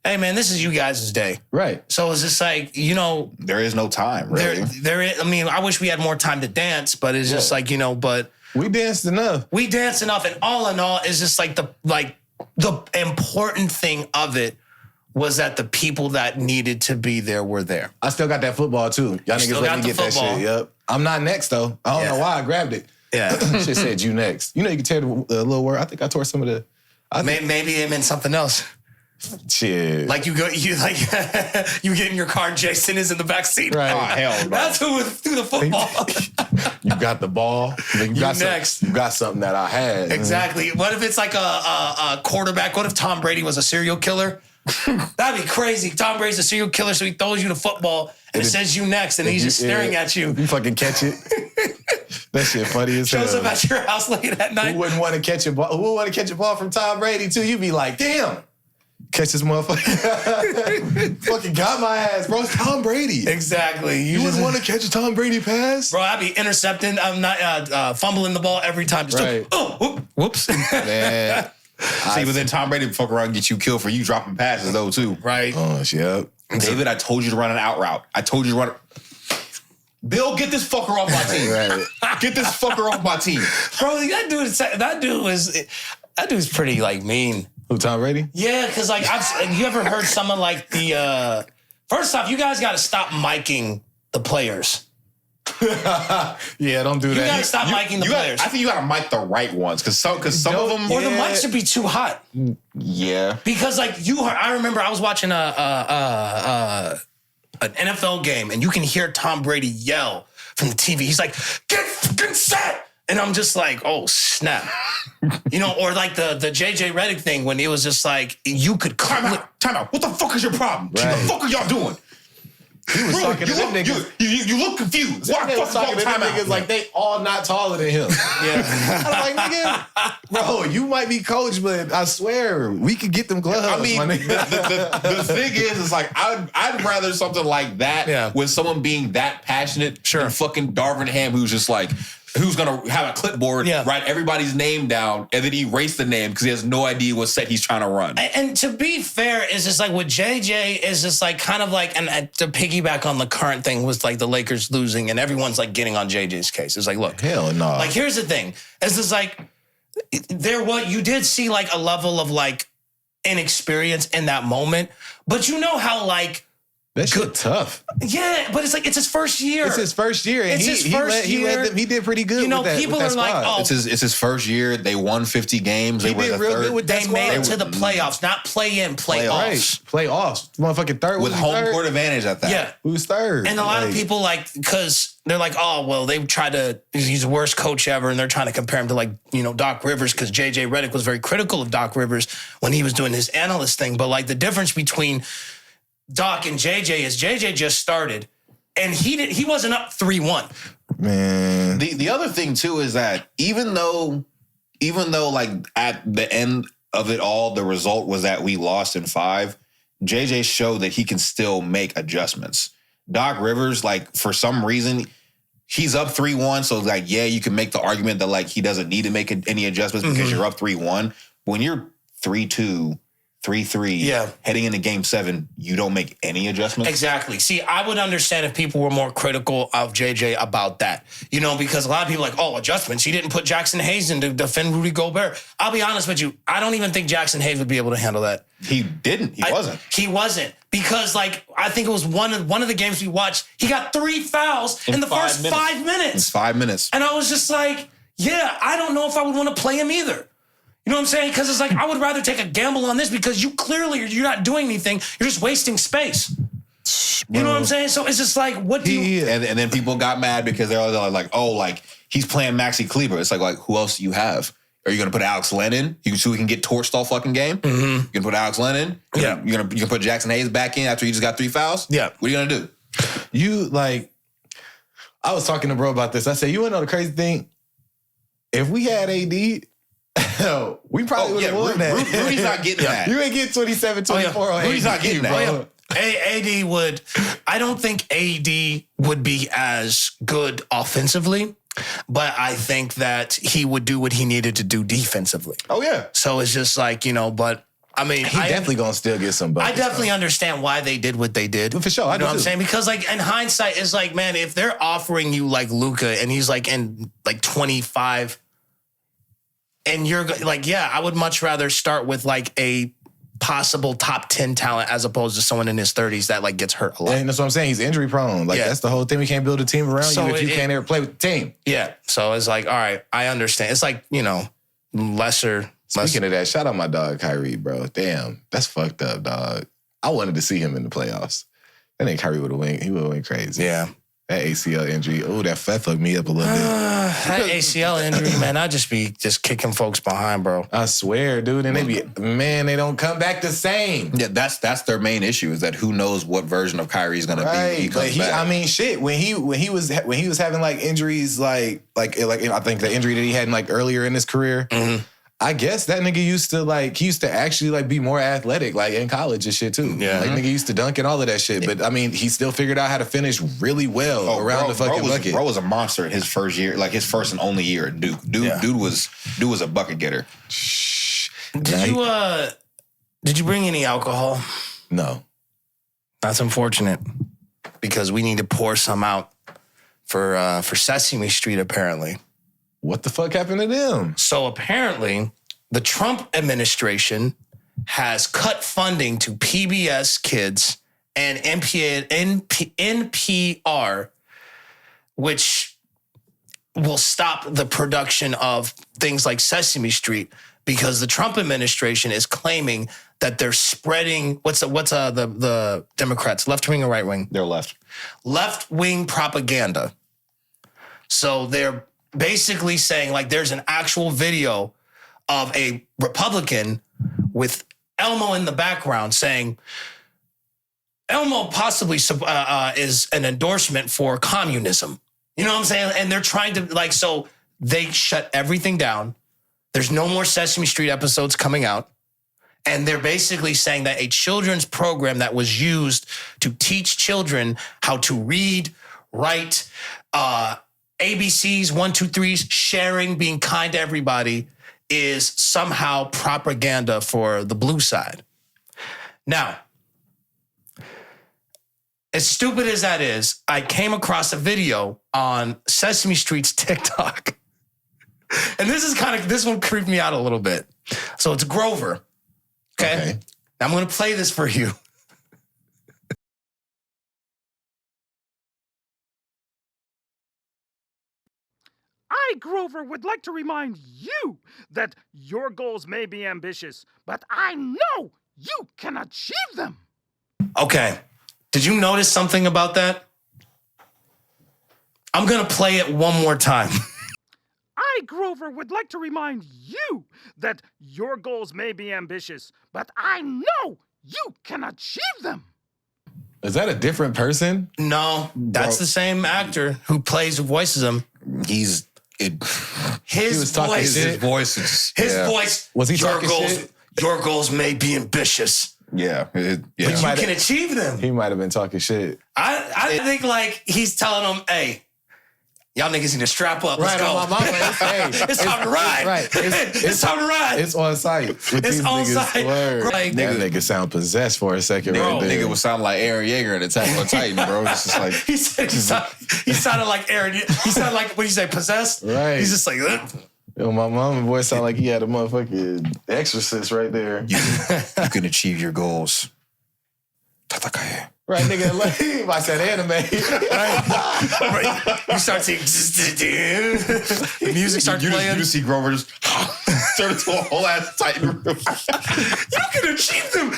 hey man, this is you guys' day, Right. So it's just like there is no time, really. there is. I mean, I wish we had more time to dance, but it's just like but. We danced enough. We danced enough, and all in all, it's just like the important thing of it was that the people that needed to be there were there. I still got that football too. Y'all still niggas let got me the get that football. shit. Yep. I'm not next though. I don't know why I grabbed it. Yeah, Shit said you next. You can tear the little word. I think I tore some of the. maybe it meant something else. Shit. Like you get in your car, and Jason is in the back seat. Right. Oh, hell no. That's who threw the football. You got the ball. Then you got next. You got something that I had. Exactly. What if it's like a quarterback? What if Tom Brady was a serial killer? That'd be crazy. Tom Brady's a serial killer, so he throws you the football and it says you next, and he's just staring at you. You fucking catch it. That shit funny as hell. Shows up at your house late at night. Who wouldn't want to catch a ball? Who would want to catch a ball from Tom Brady too? You'd be like, damn. Catch this motherfucker. Fucking got my ass, bro. It's Tom Brady. Exactly. You wouldn't want to catch a Tom Brady pass? Bro, I'd be intercepting. I'm not fumbling the ball every time. Just Right. Whoops. Man. See, but then Tom Brady fuck around and get you killed for you dropping passes though too. Right. Oh, shit. David, I told you to run an out route. I told you to run. Bill, get this fucker off my team. Right. Get this fucker off my team. Bro, that dude's pretty like mean. Who, Tom Brady? Yeah, because like you ever heard someone like the first off, you guys gotta stop miking the players. Yeah, don't do You that. gotta stop miking the players. I think you gotta mic the right ones because some of them. Or the mic should be too hot. Yeah. Because like I remember I was watching an NFL game, and you can hear Tom Brady yell from the TV. He's like, "Get fucking set!" And I'm just like, "Oh snap!" Or like the JJ Redick thing when it was just like you could Time out. What the fuck is your problem? What the fuck are y'all doing? He was talking to them niggas. You look confused. Why He was talking to them niggas like they all not taller than him. Yeah. I'm like, nigga, bro, you might be coach, but I swear we could get them gloves. I mean, my nigga. the thing is like I'd rather something like that with someone being that passionate than fucking Darvin Ham, who's just like, who's gonna have a clipboard, write everybody's name down, and then erase the name because he has no idea what set he's trying to run. And to be fair, it's just like with JJ is just like kind of like, and to piggyback on the current thing was like the Lakers losing and everyone's like getting on JJ's case. It's like, look, hell no. Like, here's the thing. It's just like, you did see like a level of like inexperience in that moment, but you know how like That shit tough. Yeah, but it's like, it's his first year. It's his first year. And It's his first year. He did pretty good. You know, with that, people with that are like, squad. oh, It's his first year. They won 50 games. They He were did the real third. good with that they made it squad. to the playoffs, not play-in, playoffs. Right. Playoffs. Motherfucking third. with Was he home third? court advantage at that. Yeah. Who's third? And a lot of people, like, because they're like, oh, well, they tried to, he's the worst coach ever, and they're trying to compare him to, like, you know, Doc Rivers, because JJ Redick was very critical of Doc Rivers when he was doing his analyst thing. But, like, the difference between Doc and JJ is JJ just started, and he wasn't up 3-1. Man. The other thing too is that even though like at the end of it all, the result was that we lost in 5, JJ showed that he can still make adjustments. Doc Rivers, like, for some reason, he's up 3-1. So, like, yeah, you can make the argument that, like, he doesn't need to make any adjustments because you're up 3-1. When you're 3-2, 3-3, heading into game 7, you don't make any adjustments. Exactly. See, I would understand if people were more critical of JJ about that. You know, because a lot of people are like, oh, adjustments. He didn't put Jackson Hayes in to defend Rudy Gobert. I'll be honest with you. I don't even think Jackson Hayes would be able to handle that. He didn't. He wasn't. He wasn't. Because, like, I think it was one of the games we watched, he got 3 fouls in the first 5 minutes. In 5 minutes. And I was just like, yeah, I don't know if I would want to play him either. You know what I'm saying? Because it's like, I would rather take a gamble on this because you're not doing anything. You're just wasting space. You know what I'm saying? So it's just like, what do you... And then people got mad because they're like, oh, like, he's playing Maxi Kleber. It's like, who else do you have? Are you going to put Alex Len so he can get torched all fucking game? Mm-hmm. You're going to put Alex Len in? Yeah. You're going to put Jackson Hayes back in after you just got 3 fouls? Yeah. What are you going to do? You, like, I was talking to bro about this. I said, you want to know the crazy thing? If we had AD... we probably would have won that. Rudy's not getting that. You ain't get 27, 24 on Rudy's not getting that. bro. AD would... I don't think AD would be as good offensively, but I think that he would do what he needed to do defensively. Oh, yeah. So it's just like, you know, but... I mean, He definitely going to still get some buckets. I definitely understand why they did what they did. For sure, I You do know what I'm too. saying? Because, like, in hindsight, it's like, man, if they're offering you, like, Luka and he's, like, in, like, 25... And you're like, yeah, I would much rather start with like a possible top 10 talent as opposed to someone in his 30s that like gets hurt a lot. And that's what I'm saying. He's injury prone. Like, that's the whole thing. We can't build a team around you if you can't ever play with the team. Yeah. So it's like, all right, I understand. It's like, you know, lesser. Speaking of that, shout out my dog Kyrie, bro. Damn, that's fucked up, dog. I wanted to see him in the playoffs. That nigga Kyrie would have went. He would have went crazy. Yeah. That ACL injury. Oh, that fucked me up a little bit. That ACL injury, man, I'd just be kicking folks behind, bro. I swear, dude. And they don't come back the same. Yeah, that's their main issue is that who knows what version of Kyrie is going to be when he comes back. I mean, shit. When he was having like injuries, like I think the injury that he had like earlier in his career. Mm-hmm. I guess that nigga used to actually like be more athletic, like in college and shit too. Yeah. Like nigga used to dunk and all of that shit. But I mean, he still figured out how to finish really well around the fucking bucket. Bro was a monster in his first year, like his first and only year at Duke. Dude was a bucket getter. Did you bring any alcohol? No. That's unfortunate because we need to pour some out for Sesame Street apparently. What the fuck happened to them? So apparently, the Trump administration has cut funding to PBS Kids and NPR, which will stop the production of things like Sesame Street because the Trump administration is claiming that they're spreading what's the Democrats, left wing or right wing? They're left. Left wing propaganda. So they're basically saying like there's an actual video of a Republican with Elmo in the background saying Elmo possibly is an endorsement for communism. You know what I'm saying? And they're trying to so they shut everything down. There's no more Sesame Street episodes coming out. And they're basically saying that a children's program that was used to teach children how to read, write, ABCs, 1, 2, 3s, sharing, being kind to everybody is somehow propaganda for the blue side. Now, as stupid as that is, I came across a video on Sesame Street's TikTok. And this one creeped me out a little bit. So it's Grover. Okay. Now I'm going to play this for you. I, Grover, would like to remind you that your goals may be ambitious, but I know you can achieve them. Okay. Did you notice something about that? I'm going to play it one more time. I, Grover, would like to remind you that your goals may be ambitious, but I know you can achieve them. Is that a different person? No, that's the same actor who voices him. His His voice. His voice is His voice. Was he your talking goals, shit? Your goals may be ambitious, yeah. but you can achieve them. He might have been talking shit. I think like he's telling them, hey, y'all niggas need to strap up. Let's Right, go. on my mama. It's time to ride. Right. It's time to ride. It's on site. With It's these on niggas. site. Word. Like, that nigga sound possessed for a second. Bro, right there. Nigga would sound like Aaron Yeager in Attack on Titan, bro. It's just like he sounded like Aaron. He sounded like, what do you say, possessed? Right. He's just like, ugh. Yo, my mama voice sound like he had a motherfucking exorcist right there. you can achieve your goals. Right, nigga. Like, I said anime. Right. You start seeing the music starts playing. You just see Grover just turn into a whole ass Titan room. You can achieve them.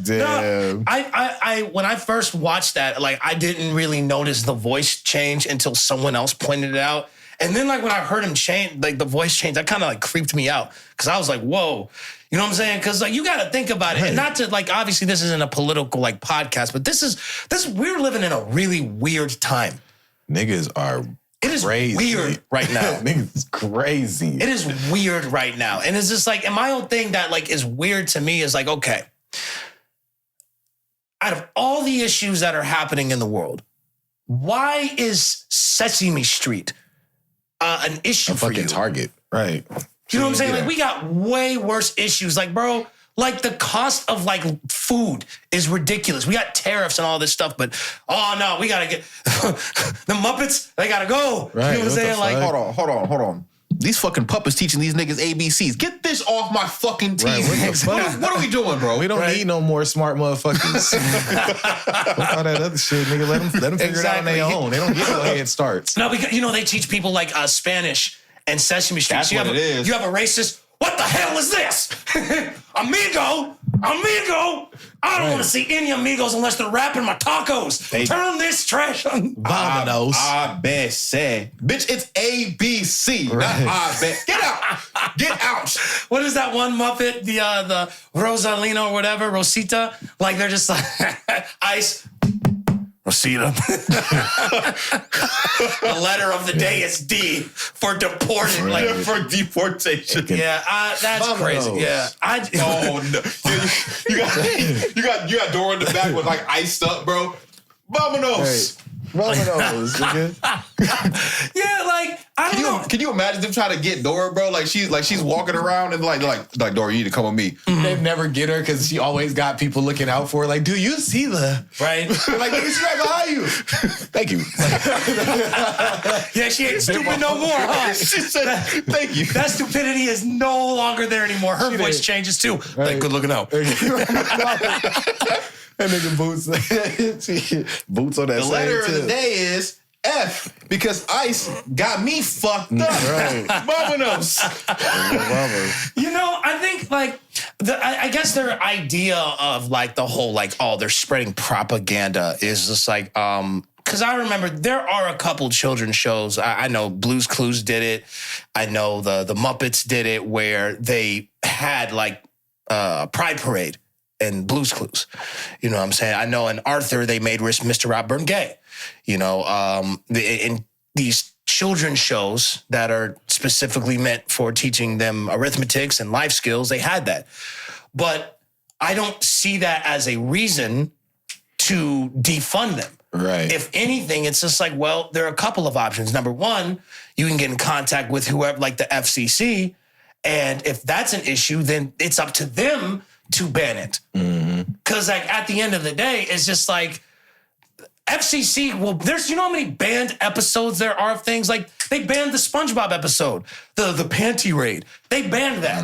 Damn. No, I when I first watched that, like I didn't really notice the voice change until someone else pointed it out. And then like when I heard him change, like the voice change, that kind of like creeped me out. Cause I was like, whoa. You know what I'm saying? Cause like you gotta think about it. And not to like, obviously this isn't a political like podcast, but this is we're living in a really weird time. Niggas are It is crazy. weird right now. Niggas is crazy. It is weird right now. And it's just like, and my own thing that like is weird to me is like, okay, out of all the issues that are happening in the world, why is Sesame Street an issue a for fucking you? Target. Right. You know what I'm saying? Yeah. Like we got way worse issues. Like, bro, like the cost of like food is ridiculous. We got tariffs and all this stuff, but oh no, we gotta get the Muppets, they gotta go. Right, You know what I'm saying? Like, Hold on. These fucking puppets teaching these niggas ABCs. Get this off my fucking TV. Right, what the fuck? What are we doing, bro? We don't need no more smart motherfuckers. Fuck all that other shit, nigga. Let them figure it out on their own. They don't get no head starts. no, because you know they teach people like Spanish and Sesame Street. That's So what it is. You have a racist. What the hell is this? Amigo. I don't want to see any amigos unless they're rapping my tacos. Turn this trash on. Vamonos. I bet say. Bitch, it's ABC. Right. Not I bet. Get out. Get out. What is that one Muppet? The Rosalina or whatever, Rosita. Like they're just like ice. Rosita. The letter of the day is D for deported. Like For deportation. yeah, that's Vamonos. crazy. Yeah, Oh no. You got Dora in the back with like iced up, bro. Vamonos. Vamonos, nigga. yeah, like I don't know. Can you imagine them trying to get Dora, bro? Like she's walking around and like Dora, you need to come with me. They never get her because she always got people looking out for her. Like, do you see the Right? like she's right behind you? Thank you. Yeah, she ain't stupid no more, huh? She said, "Thank you." That stupidity is no longer there anymore. Her voice changes too. Like, good looking out. That nigga boots boots on that The same letter of the tip. day is F because ice got me fucked up. Right. Vamonos. You know, I think like I guess their idea of like the whole like they're spreading propaganda is just like because I remember there are a couple children's shows. I know Blue's Clues did it. I know the Muppets did it where they had like Pride Parade and Blue's Clues. You know what I'm saying? I know in Arthur they made Mr. Robert gay. You know, in these children's shows that are specifically meant for teaching them arithmetics and life skills, they had that. But I don't see that as a reason to defund them. Right. If anything, it's just like, well, there are a couple of options. Number one, you can get in contact with whoever, like the FCC. And if that's an issue, then it's up to them to ban it. Because like at the end of the day, it's just like, FCC, well, you know how many banned episodes there are of things? Like, they banned the SpongeBob episode, the panty raid. They banned that.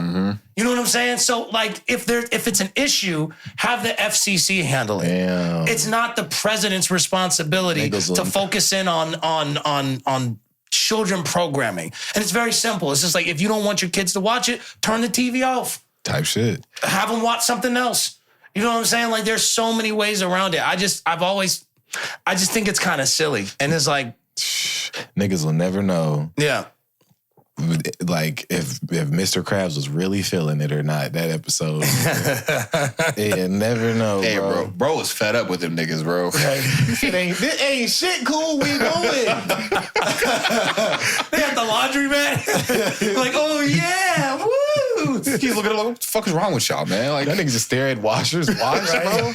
You know what I'm saying? So, like, if it's an issue, have the FCC handle it. Damn. It's not the president's responsibility to focus in on children programming. And it's very simple. It's just like, if you don't want your kids to watch it, turn the TV off. Type shit. Have them watch something else. You know what I'm saying? Like, there's so many ways around it. I just think it's kind of silly. And it's like, niggas will never know. Yeah. Like, if Mr. Krabs was really feeling it or not, that episode. Yeah, never know, Hey, bro. bro was fed up with them niggas, bro. This ain't shit cool. We going. They had the laundry man. Like, oh yeah, woo. He's looking at him like, what the fuck is wrong with y'all, man? Like, That nigga just stare at washers, bro.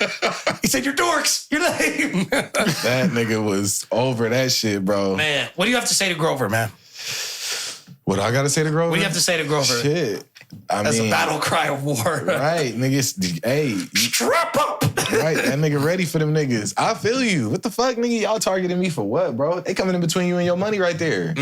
He said, "You're dorks. You're lame." That nigga was over that shit, bro. Man, what do you have to say to Grover, man? What I gotta say to Grover? What do you have to say to Grover? Shit. That's a battle cry of war. Right, niggas. Hey, strap up. Right, that nigga ready for them niggas. I feel you. What the fuck, nigga? Y'all targeting me for what, bro? They coming in between you and your money right there.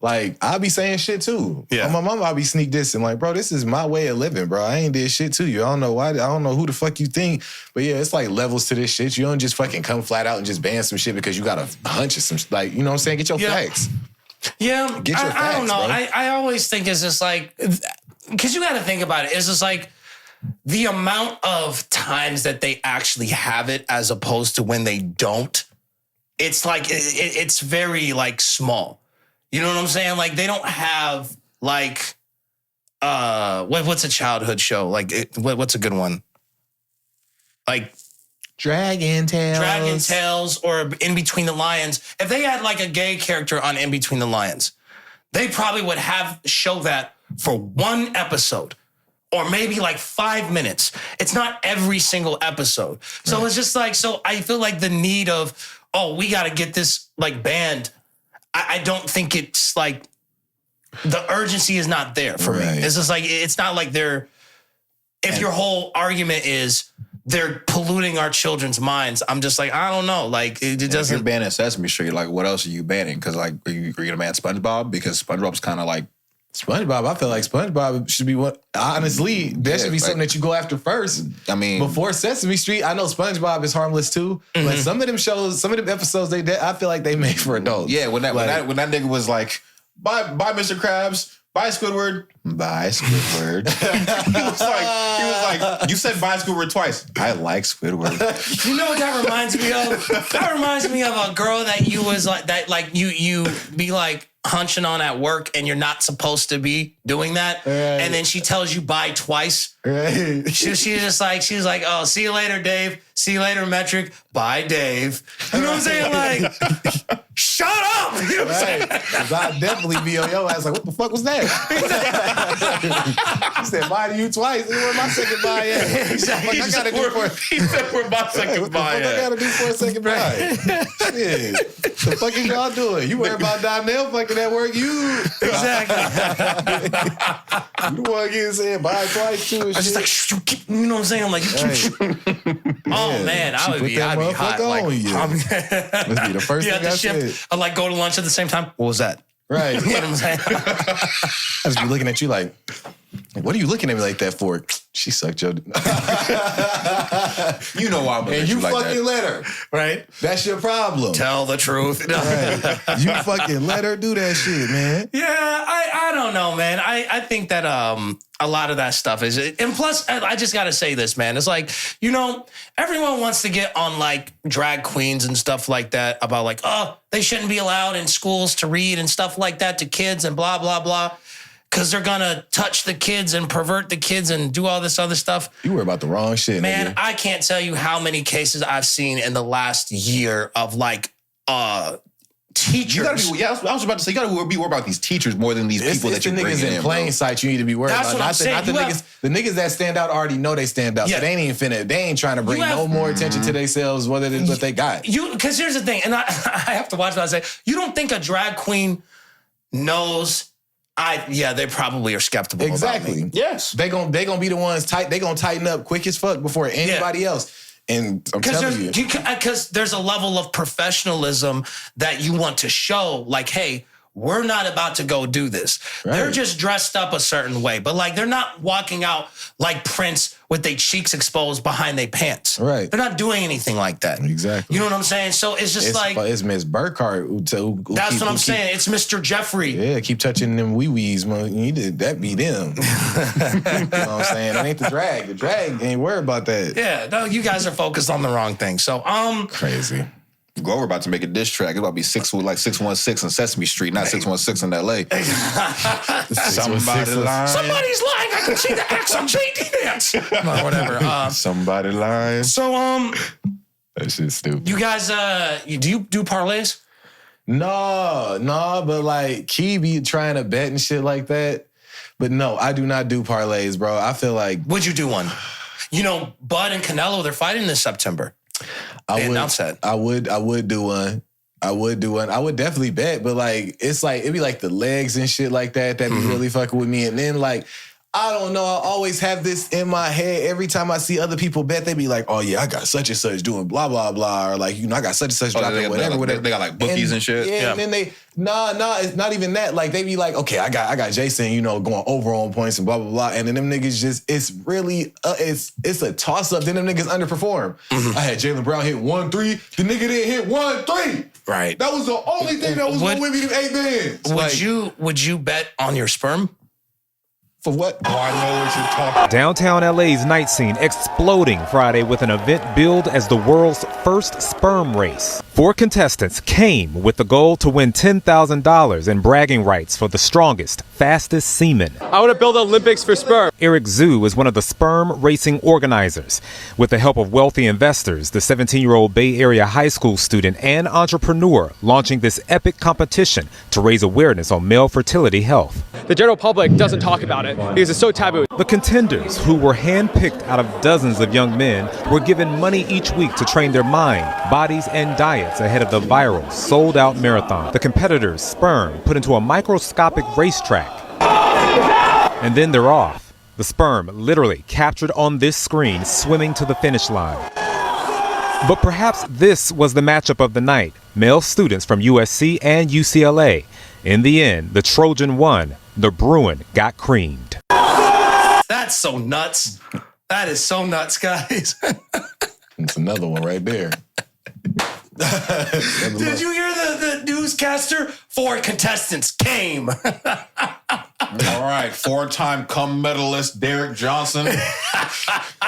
Like, I be saying shit too. Yeah. On my mom, I be sneak dissing. Like, bro, this is my way of living, bro. I ain't did shit to you. I don't know why. I don't know who the fuck you think. But yeah, it's like levels to this shit. You don't just fucking come flat out and just ban some shit because you got a hunch of some, like, you know what I'm saying? Get your facts. Yeah, Get your I facts, don't know. bro. I always think it's just like, because you got to think about it. It's just like the amount of times that they actually have it as opposed to when they don't. It's like, it's very like small. You know what I'm saying? Like, they don't have like, what's a childhood show? Like, what's a good one? Like, Dragon Tales. Or In Between the Lions. If they had like a gay character on In Between the Lions, they probably would show that for one episode or maybe like 5 minutes. It's not every single episode. So It's just like, so I feel like the need of, we got to get this like banned. I don't think it's like, the urgency is not there for me. It's just like, it's not like if your whole argument is, they're polluting our children's minds. I'm just like, I don't know. Like, it doesn't. If you're banning Sesame Street, like, what else are you banning? Because, like, are you gonna ban SpongeBob? Because SpongeBob's kind of like SpongeBob. I feel like SpongeBob should be what. Honestly, that should be something that you go after first. I mean, before Sesame Street, I know SpongeBob is harmless too. But some of them shows, some of them episodes, I feel like they made for adults. Yeah, when that nigga was like, bye, Mr. Krabs. Bye, Squidward. Bye, Squidward. he was like, you said bye, Squidward twice. I like Squidward. You know what that reminds me of? That reminds me of a girl that you was like, that like you be like hunching on at work and you're not supposed to be doing that. Right. And then she tells you bye twice. Right. She's just like, oh, see you later, Dave. See you later, Metrick. Bye, Dave. You know what I'm saying? Like, shut up. You know what I'm saying? Because I'd definitely be on your ass like, what the fuck was that? He said bye to you twice. Where my second bye at? Exactly. He said, where my second bye at? What the fuck I gotta do for a second bye? Shit. The fuck is y'all doing? You worry about Donnell fucking at work, you. Exactly. You the one getting said bye twice too. I just like, you know what I'm saying? I'm like, oh man, I'd be hot. Like, must be the first thing I said. I'd like go to lunch at the same time. What was that? Right. You know what I'm saying? I just be looking at you like, what are you looking at me like that for? She sucked your. You know why I'm and you like fucking that. let her. Right? That's your problem. Tell the truth. Right. You fucking let her do that shit, man. Yeah, I don't know, man. I think that a lot of that stuff is, and plus I just gotta say this, man. It's like, you know, everyone wants to get on like drag queens and stuff like that about like, oh, they shouldn't be allowed in schools to read and stuff like that to kids and blah, blah, blah. Because they're gonna touch the kids and pervert the kids and do all this other stuff. You were about the wrong shit, man. Nigga. I can't tell you how many cases I've seen in the last year of like teachers. You gotta be, I was about to say, you gotta be worried about these teachers more than these people that you bring niggas in plain sight. You need to be worried That's about. What I'm saying. The niggas that stand out already know they stand out. Yeah. So they ain't even finna. They ain't trying to bring no more attention to themselves, whether it's what they got. Because here's the thing, and I have to watch what I say. You don't think a drag queen knows? They probably are skeptical. Exactly. About me. Yes. They gonna be the ones tight. They gonna tighten up quick as fuck before anybody else. And I'm telling you. Because there's a level of professionalism that you want to show, like, hey, we're not about to go do this. Right. They're just dressed up a certain way, but like they're not walking out like Prince with their cheeks exposed behind their pants. Right. They're not doing anything like that. Exactly. You know what I'm saying? So it's just it's Miss Burkhart who that's what I'm saying. It's Mr. Jeffrey. Yeah, keep touching them wee-wees, man. That be them. You know what I'm saying? It ain't the drag. The drag ain't worried about that. Yeah, no, you guys are focused on the wrong thing. So crazy. Grover about to make a diss track. It's about to be 616 on Sesame Street, not 616 in L.A. Somebody's lying. Somebody's lying. I can see the X on JD dance. No, whatever. Somebody lying. So that shit's stupid. You guys, do you do parlays? No, but like Key be trying to bet and shit like that. But no, I do not do parlays, bro. I feel like. Would you do one? You know, Bud and Canelo, they're fighting this September. I would do one. I would definitely bet, but like it's like it'd be like the legs and shit like that be really fucking with me. And then like I don't know, I always have this in my head. Every time I see other people bet, they be like, "Oh yeah, I got such and such doing blah blah blah," or like I got such and such dropping whatever. They got like bookies and shit. Yeah, and then they it's not even that. Like they be like, "Okay, I got Jason, going over on points and blah blah blah," and then them niggas just it's really it's a toss up. Then them niggas underperform. I had Jaylen Brown hit 1-3. The nigga didn't hit 1-3. Right. That was the only thing that was going to win me them 8 bands. Would you bet on your sperm? For what? Oh, I know what you're talking. Downtown LA's night scene exploding Friday with an event billed as the world's first sperm race. 4 contestants came with the goal to win $10,000 and bragging rights for the strongest, fastest semen. I want to build Olympics for sperm. Eric Zhu is one of the sperm racing organizers. With the help of wealthy investors, the 17-year-old Bay Area high school student and entrepreneur launching this epic competition to raise awareness on male fertility health. The general public doesn't talk about it because it's so taboo. The contenders, who were handpicked out of dozens of young men, were given money each week to train their mind, bodies, and diets ahead of the viral, sold-out marathon. The competitors' sperm put into a microscopic racetrack. And then they're off. The sperm literally captured on this screen, swimming to the finish line. But perhaps this was the matchup of the night. Male students from USC and UCLA. In the end, the Trojan won. The Bruin got creamed. That's so nuts. That is so nuts, guys. It's another one right there. Did you hear the newscaster? 4 contestants came. All right, 4-time cum medalist Derek Johnson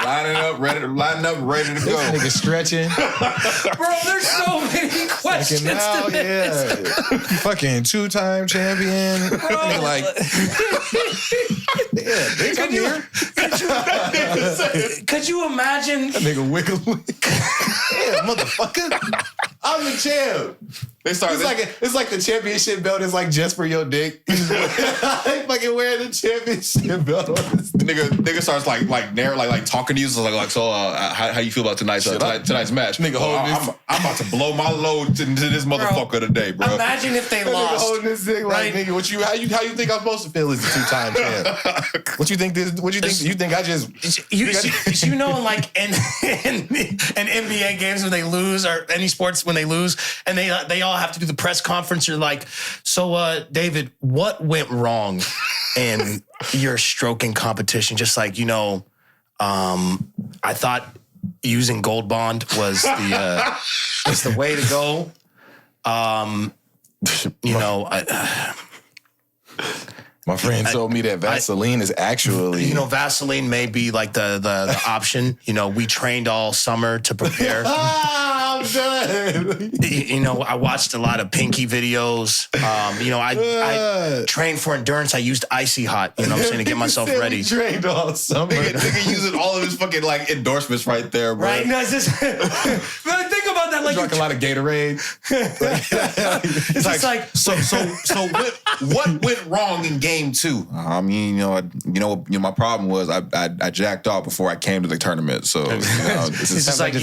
lining up, ready to go. This nigga stretching. Bro, there's so many questions to this. Yeah. Fucking 2-time champion. Nigga like, yeah, come here. Could you imagine? That nigga wiggling. Yeah, motherfucker. I'm the champ. It's like the championship belt is like just for your dick. I fucking wearing the championship belt on this. Nigga starts like talking to you. So how you feel about tonight's match? Nigga holding this. I'm about to blow my load into this motherfucker today, bro. Imagine if they Nigga lost. holding this thing like, nigga, how you think I'm supposed to feel as a 2-time champ? What you think? You think I just? You know, like in NBA games when they lose, or any sports when they lose, and they all have to do the press conference. You're like, so David, what went wrong in your stroking competition? Just like, I thought using Gold Bond was the way to go. My friend told me that Vaseline is actually... Vaseline may be like the option. We trained all summer to prepare. I'm done. I watched a lot of Pinky videos. I trained for endurance. I used Icy Hot, I'm saying, to get myself ready. Trained all summer. Nigga using all of his fucking like endorsements right there, bro. Right? No, it's just... think about that. Like, drank a lot of Gatorade. It's like so what went wrong in game 2? I mean, my problem was I jacked off before I came to the tournament. So it's just like,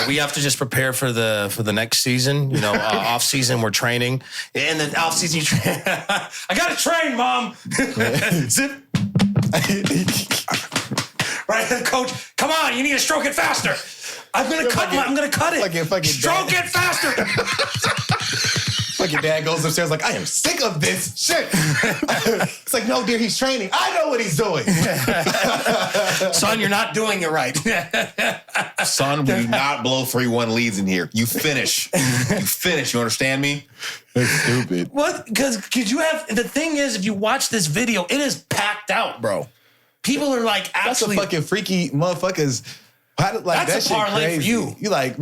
we have to just prepare for the next season. Off season we're training. In the off season, I gotta train, Mom. Zip. right? The coach, come on, you need to stroke it faster. I'm gonna cut it. Fucking stroke it faster. Fucking dad goes upstairs like, I am sick of this shit. It's like, no, dear, he's training. I know what he's doing. Son, you're not doing it right. Son, we do not blow 3-1 leads in here. You finish. You understand me? That's stupid. What? Because you have, the thing is, if you watch this video, it is packed out, bro. People are like actually. That's a fucking freaky motherfuckers. Like, that's a parlay for you. You like,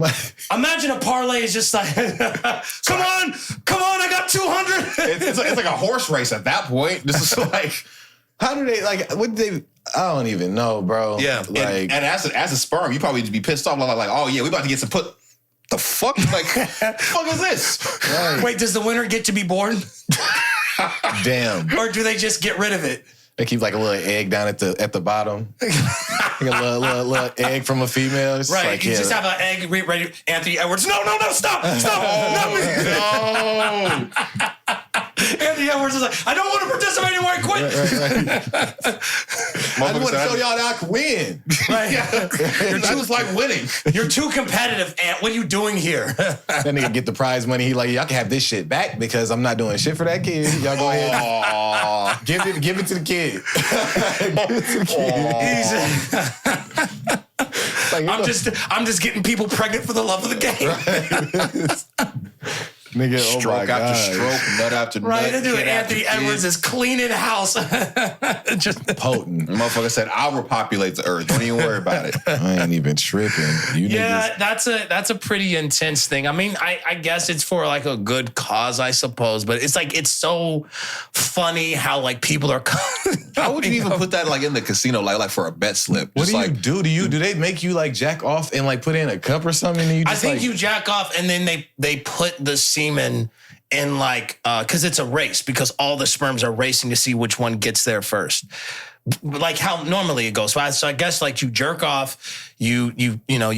imagine a parlay is just like, come on, I got 200. It's like a horse race at that point. This is like, how do they what did they? I don't even know, bro. Yeah, like, and as a sperm, you probably be pissed off like, oh yeah, we about to get some put. The fuck, like, the fuck is this? Right. Wait, does the winner get to be born? Damn. Or do they just get rid of it? They keep like a little egg down at the bottom. Like a little egg from a female. It's right. Like, you just have an egg ready. Anthony Edwards. No, stop. Not me. No. Anthony Edwards is like, I don't want to participate anymore. I quit. I just want to show y'all that I can win. Right. You're too like winning. You're too competitive, Ant. What are you doing here? That nigga get the prize money. He like, y'all can have this shit back because I'm not doing shit for that kid. Y'all go ahead. Give it to the kid. Give it to the kid. I'm just getting people pregnant for the love of the game. Nigga, stroke after stroke, nut after nut. Right, dude. Anthony Edwards is cleaning house. Just potent. The motherfucker said, "I'll repopulate the earth. Don't even worry about it." I ain't even tripping. You yeah, that's a pretty intense thing. I mean, I guess it's for like a good cause, I suppose. But it's like it's so funny how like people are. How would you even put that like in the casino, like for a bet slip? What Just do you do? Do they make you like jack off and like put in a cup or something? And you just, I think you jack off and then they put the semen in like because it's a race because all the sperms are racing to see which one gets there first, like how normally it goes. So I guess like you jerk off, you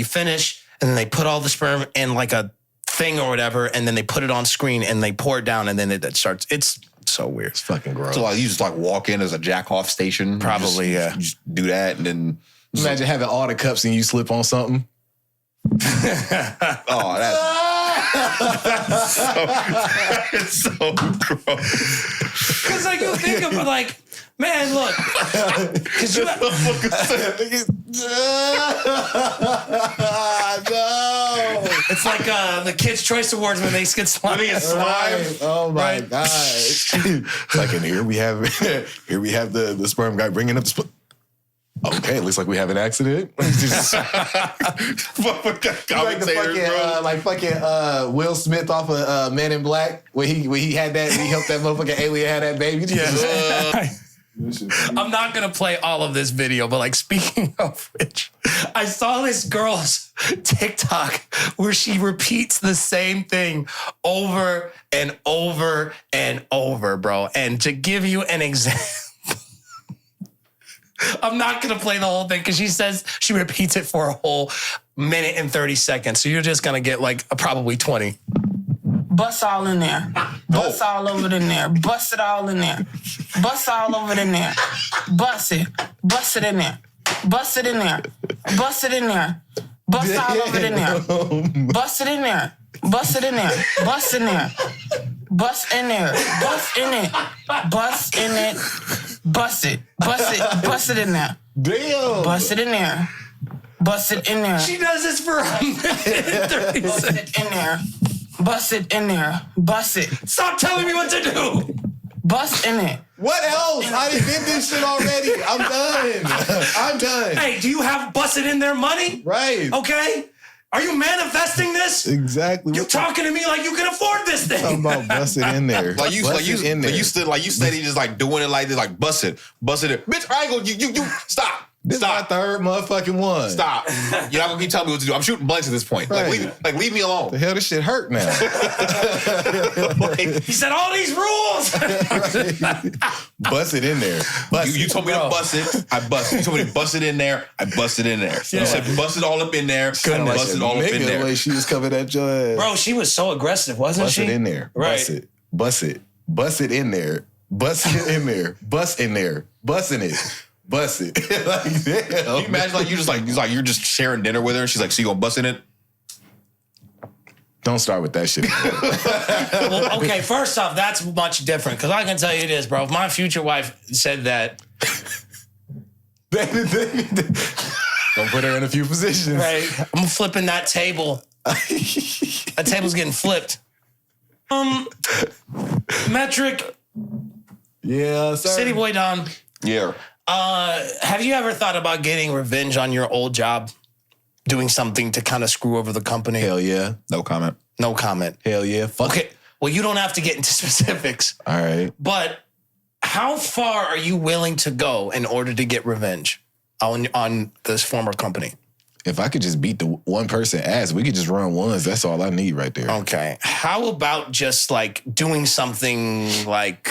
finish, and then they put all the sperm in like a thing or whatever, and then they put it on screen and they pour it down, and then it starts. It's so weird. It's fucking gross. So like you just like walk in as a jack off station, probably. You just do that, and then imagine having all the cups and you slip on something. Oh, that's so gross. Because like you think of like, man, look, because you. No. It's like the Kids' Choice Awards when they get slime. Oh my god! It's like, and here we have the sperm guy bringing up the sperm. Okay, it looks like we have an accident. Like the fucking Will Smith off of Men in Black, where he had that, he helped that motherfucking alien have that baby. I'm not gonna play all of this video, but like speaking of which, I saw this girl's TikTok where she repeats the same thing over and over and over, bro. And to give you an example. I'm not going to play the whole thing because she says she repeats it for a whole minute and 30 seconds. So you're just going to get like probably 20. Bust all in there. Bust all over in there. Bust it all in there. Bust all over in there. Bust it. Bust it in there. Bust it in there. Bust it in there. Bust all over in there. Bust it in there. Bust it in there. Bust in there. Bust in there. Bust in it. Bust in it. Bust it. Bust it. Bust it in there. Damn. Bust it in there. Bust it in there. She does this for a minute and 30 Bust seconds. it in there. Bust it in there. Bust it. Stop telling me what to do. Bust in it. What else? I done did this shit already. I'm done. Hey, do you have busted in there money? Right. Okay. Are you manifesting this? Exactly. You talking to me like you can afford this thing? Talking about bust it in there. You steady just like doing it like this, like bust it. Bitch, I ain't gonna you stop. This Stop. is my third motherfucking one. Stop. You're not gonna keep telling me what to do. I'm shooting blanks at this point. Right. Leave me alone. The hell, this shit hurt now. He said all these rules. Bust it in there. You told me to bust it. I bust it. You told me to bust it in there. I busted in there. Yeah. You said bust it all up in there. I bust it all up in there. The way she was coming at your ass. Bro, she was so aggressive, wasn't she? Bust it in there. Right. Bust it in there. Bust it in there. Bust in there. Busting it. Bust it. Like, damn. Can you imagine like you're just sharing dinner with her and she's like, so you gonna bust in it? Don't start with that shit. Well, okay, first off, that's much different because I can tell you this, bro. If my future wife said that, don't put her in a few positions. Right, I'm flipping that table. That table's getting flipped. Metrick. Yeah, sir. Cityy'Boi Don. Yeah. Have you ever thought about getting revenge on your old job? Doing something to kind of screw over the company? Hell yeah. No comment. No comment. Hell yeah. Fuck. Okay. Well, you don't have to get into specifics. All right. But how far are you willing to go in order to get revenge on this former company? If I could just beat the one person ass, we could just run ones. That's all I need right there. Okay. How about just like doing something like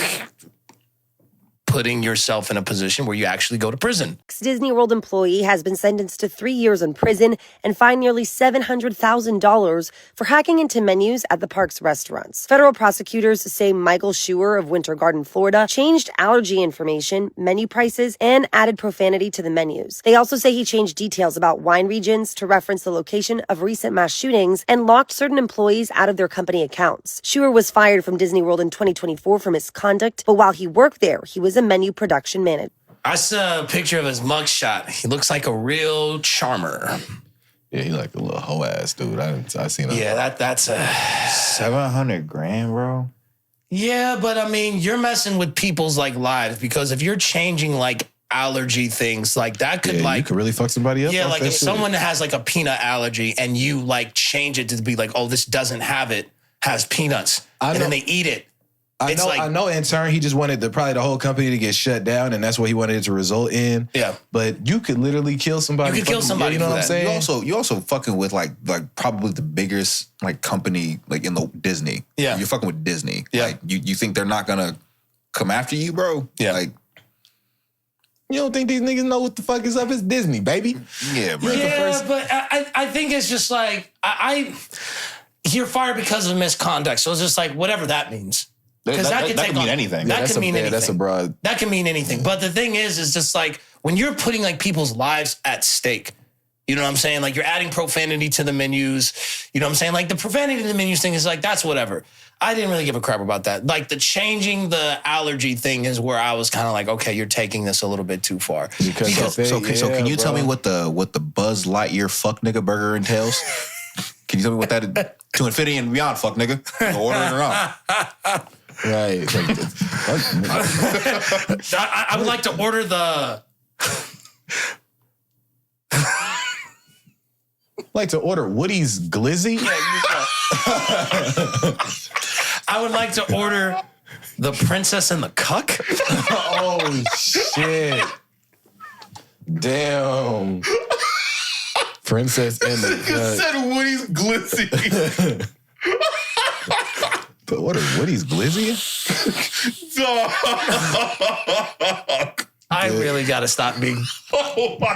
putting yourself in a position where you actually go to prison? Disney World employee has been sentenced to 3 years in prison and fined nearly $700,000 for hacking into menus at the park's restaurants. Federal prosecutors say Michael Schuer of Winter Garden, Florida, changed allergy information, menu prices, and added profanity to the menus. They also say he changed details about wine regions to reference the location of recent mass shootings and locked certain employees out of their company accounts. Schuer was fired from Disney World in 2024 for misconduct, but while he worked there, he was a menu production manager. I saw a picture of his mugshot. He looks like a real charmer. Yeah, he like a little hoe ass dude. I seen him. Yeah, that's a $700,000, bro. Yeah, but I mean, you're messing with people's like lives because if you're changing like allergy things, like that could you could really fuck somebody up. Yeah, like if shit. someone has like a peanut allergy and you like change it to be like, oh, this doesn't have it, has peanuts, and then they eat it. I know. In turn, he just wanted probably the whole company to get shut down, and that's what he wanted it to result in. Yeah, but you could literally kill somebody. You could kill somebody. You know what I'm saying? You also fucking with like probably the biggest like company like in the Disney. Yeah, you're fucking with Disney. Yeah, like, you think they're not gonna come after you, bro? Yeah, like. You don't think these niggas know what the fuck is up? It's Disney, baby. Yeah, bro. Yeah, but I think it's just like you're fired because of misconduct. So it's just like whatever that means. Because that can mean anything. That can mean anything. That's a broad. That can mean anything. But the thing is just like when you're putting like people's lives at stake, you know what I'm saying? Like you're adding profanity to the menus. You know what I'm saying? Like the profanity to the menus thing is like, that's whatever. I didn't really give a crap about that. Like the changing the allergy thing is where I was kind of like, okay, you're taking this a little bit too far. So can you tell me what the Buzz Lightyear fuck nigga burger entails? Can you tell me what that is? To infinity and beyond, fuck nigga. Order it around. Right. I would like to order the. Like to order Woody's Glizzy. I would like to order the Princess and the Cuck. Oh shit! Damn. Princess and the Cuck. Said Woody's Glizzy. To order Woody's Glizzy? I really got to stop being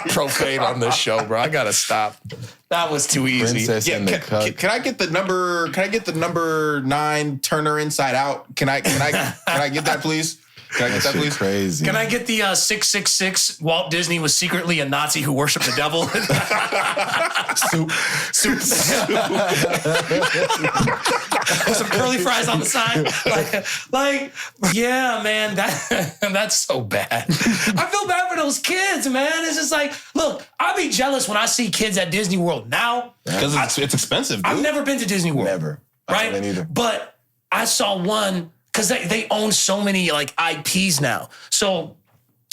profane on this show, bro. I got to stop. That was too easy. Princess and the Cuck. Can I get the number? Can I get the number 9 Turner Inside Out? Can I get that, please? Can I get that, please? Crazy. Can I get the 666 Walt Disney was secretly a Nazi who worshiped the devil? Soup. Some curly fries on the side. Like, yeah, man, that's so bad. I feel bad for those kids, man. It's just like, look, I'll be jealous when I see kids at Disney World now. Because it's expensive, dude. I've never been to Disney World. Never. Right? I haven't either. But I saw one, because they own so many like IPs now. So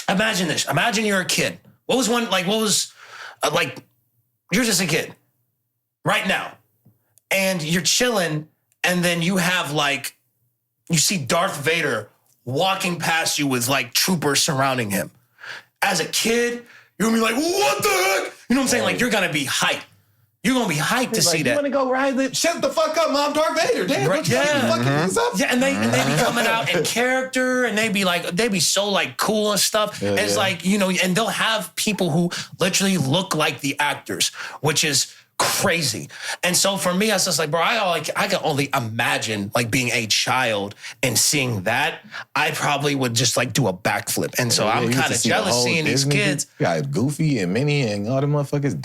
imagine this. Imagine you're a kid. What was you're just a kid right now. And you're chilling, and then you have like, you see Darth Vader walking past you with like troopers surrounding him. As a kid, you're gonna be like, what the heck? You know what I'm saying? Like, you're gonna be hyped. You're gonna be hyped to see that. You wanna go ride shut the fuck up, Mom, Darth Vader. Damn, right, yeah, and they be coming out in character, and they be so like cool and stuff. It's like, you know, and they'll have people who literally look like the actors, which is crazy. And so for me, I was just like, bro, I can only imagine like being a child and seeing that. I probably would just like do a backflip. And so I'm kind of jealous seeing these kids. You got Goofy and Minnie and all them motherfuckers.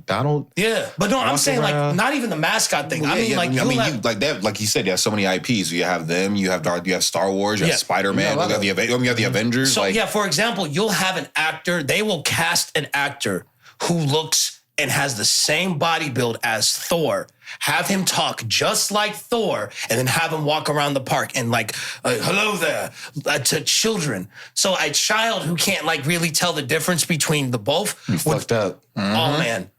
Donald? Yeah, but no, I'm saying like not even the mascot thing. Well, I mean, like you like that, like you said, you have so many IPs. You have them. You have Star Wars. You have Spider-Man. You have the Avengers. So yeah, for example, you'll have an actor. They will cast an actor who looks and has the same body build as Thor, have him talk just like Thor, and then have him walk around the park and like, hello there, to children. So a child who can't like really tell the difference between the both. Fucked up. Oh man,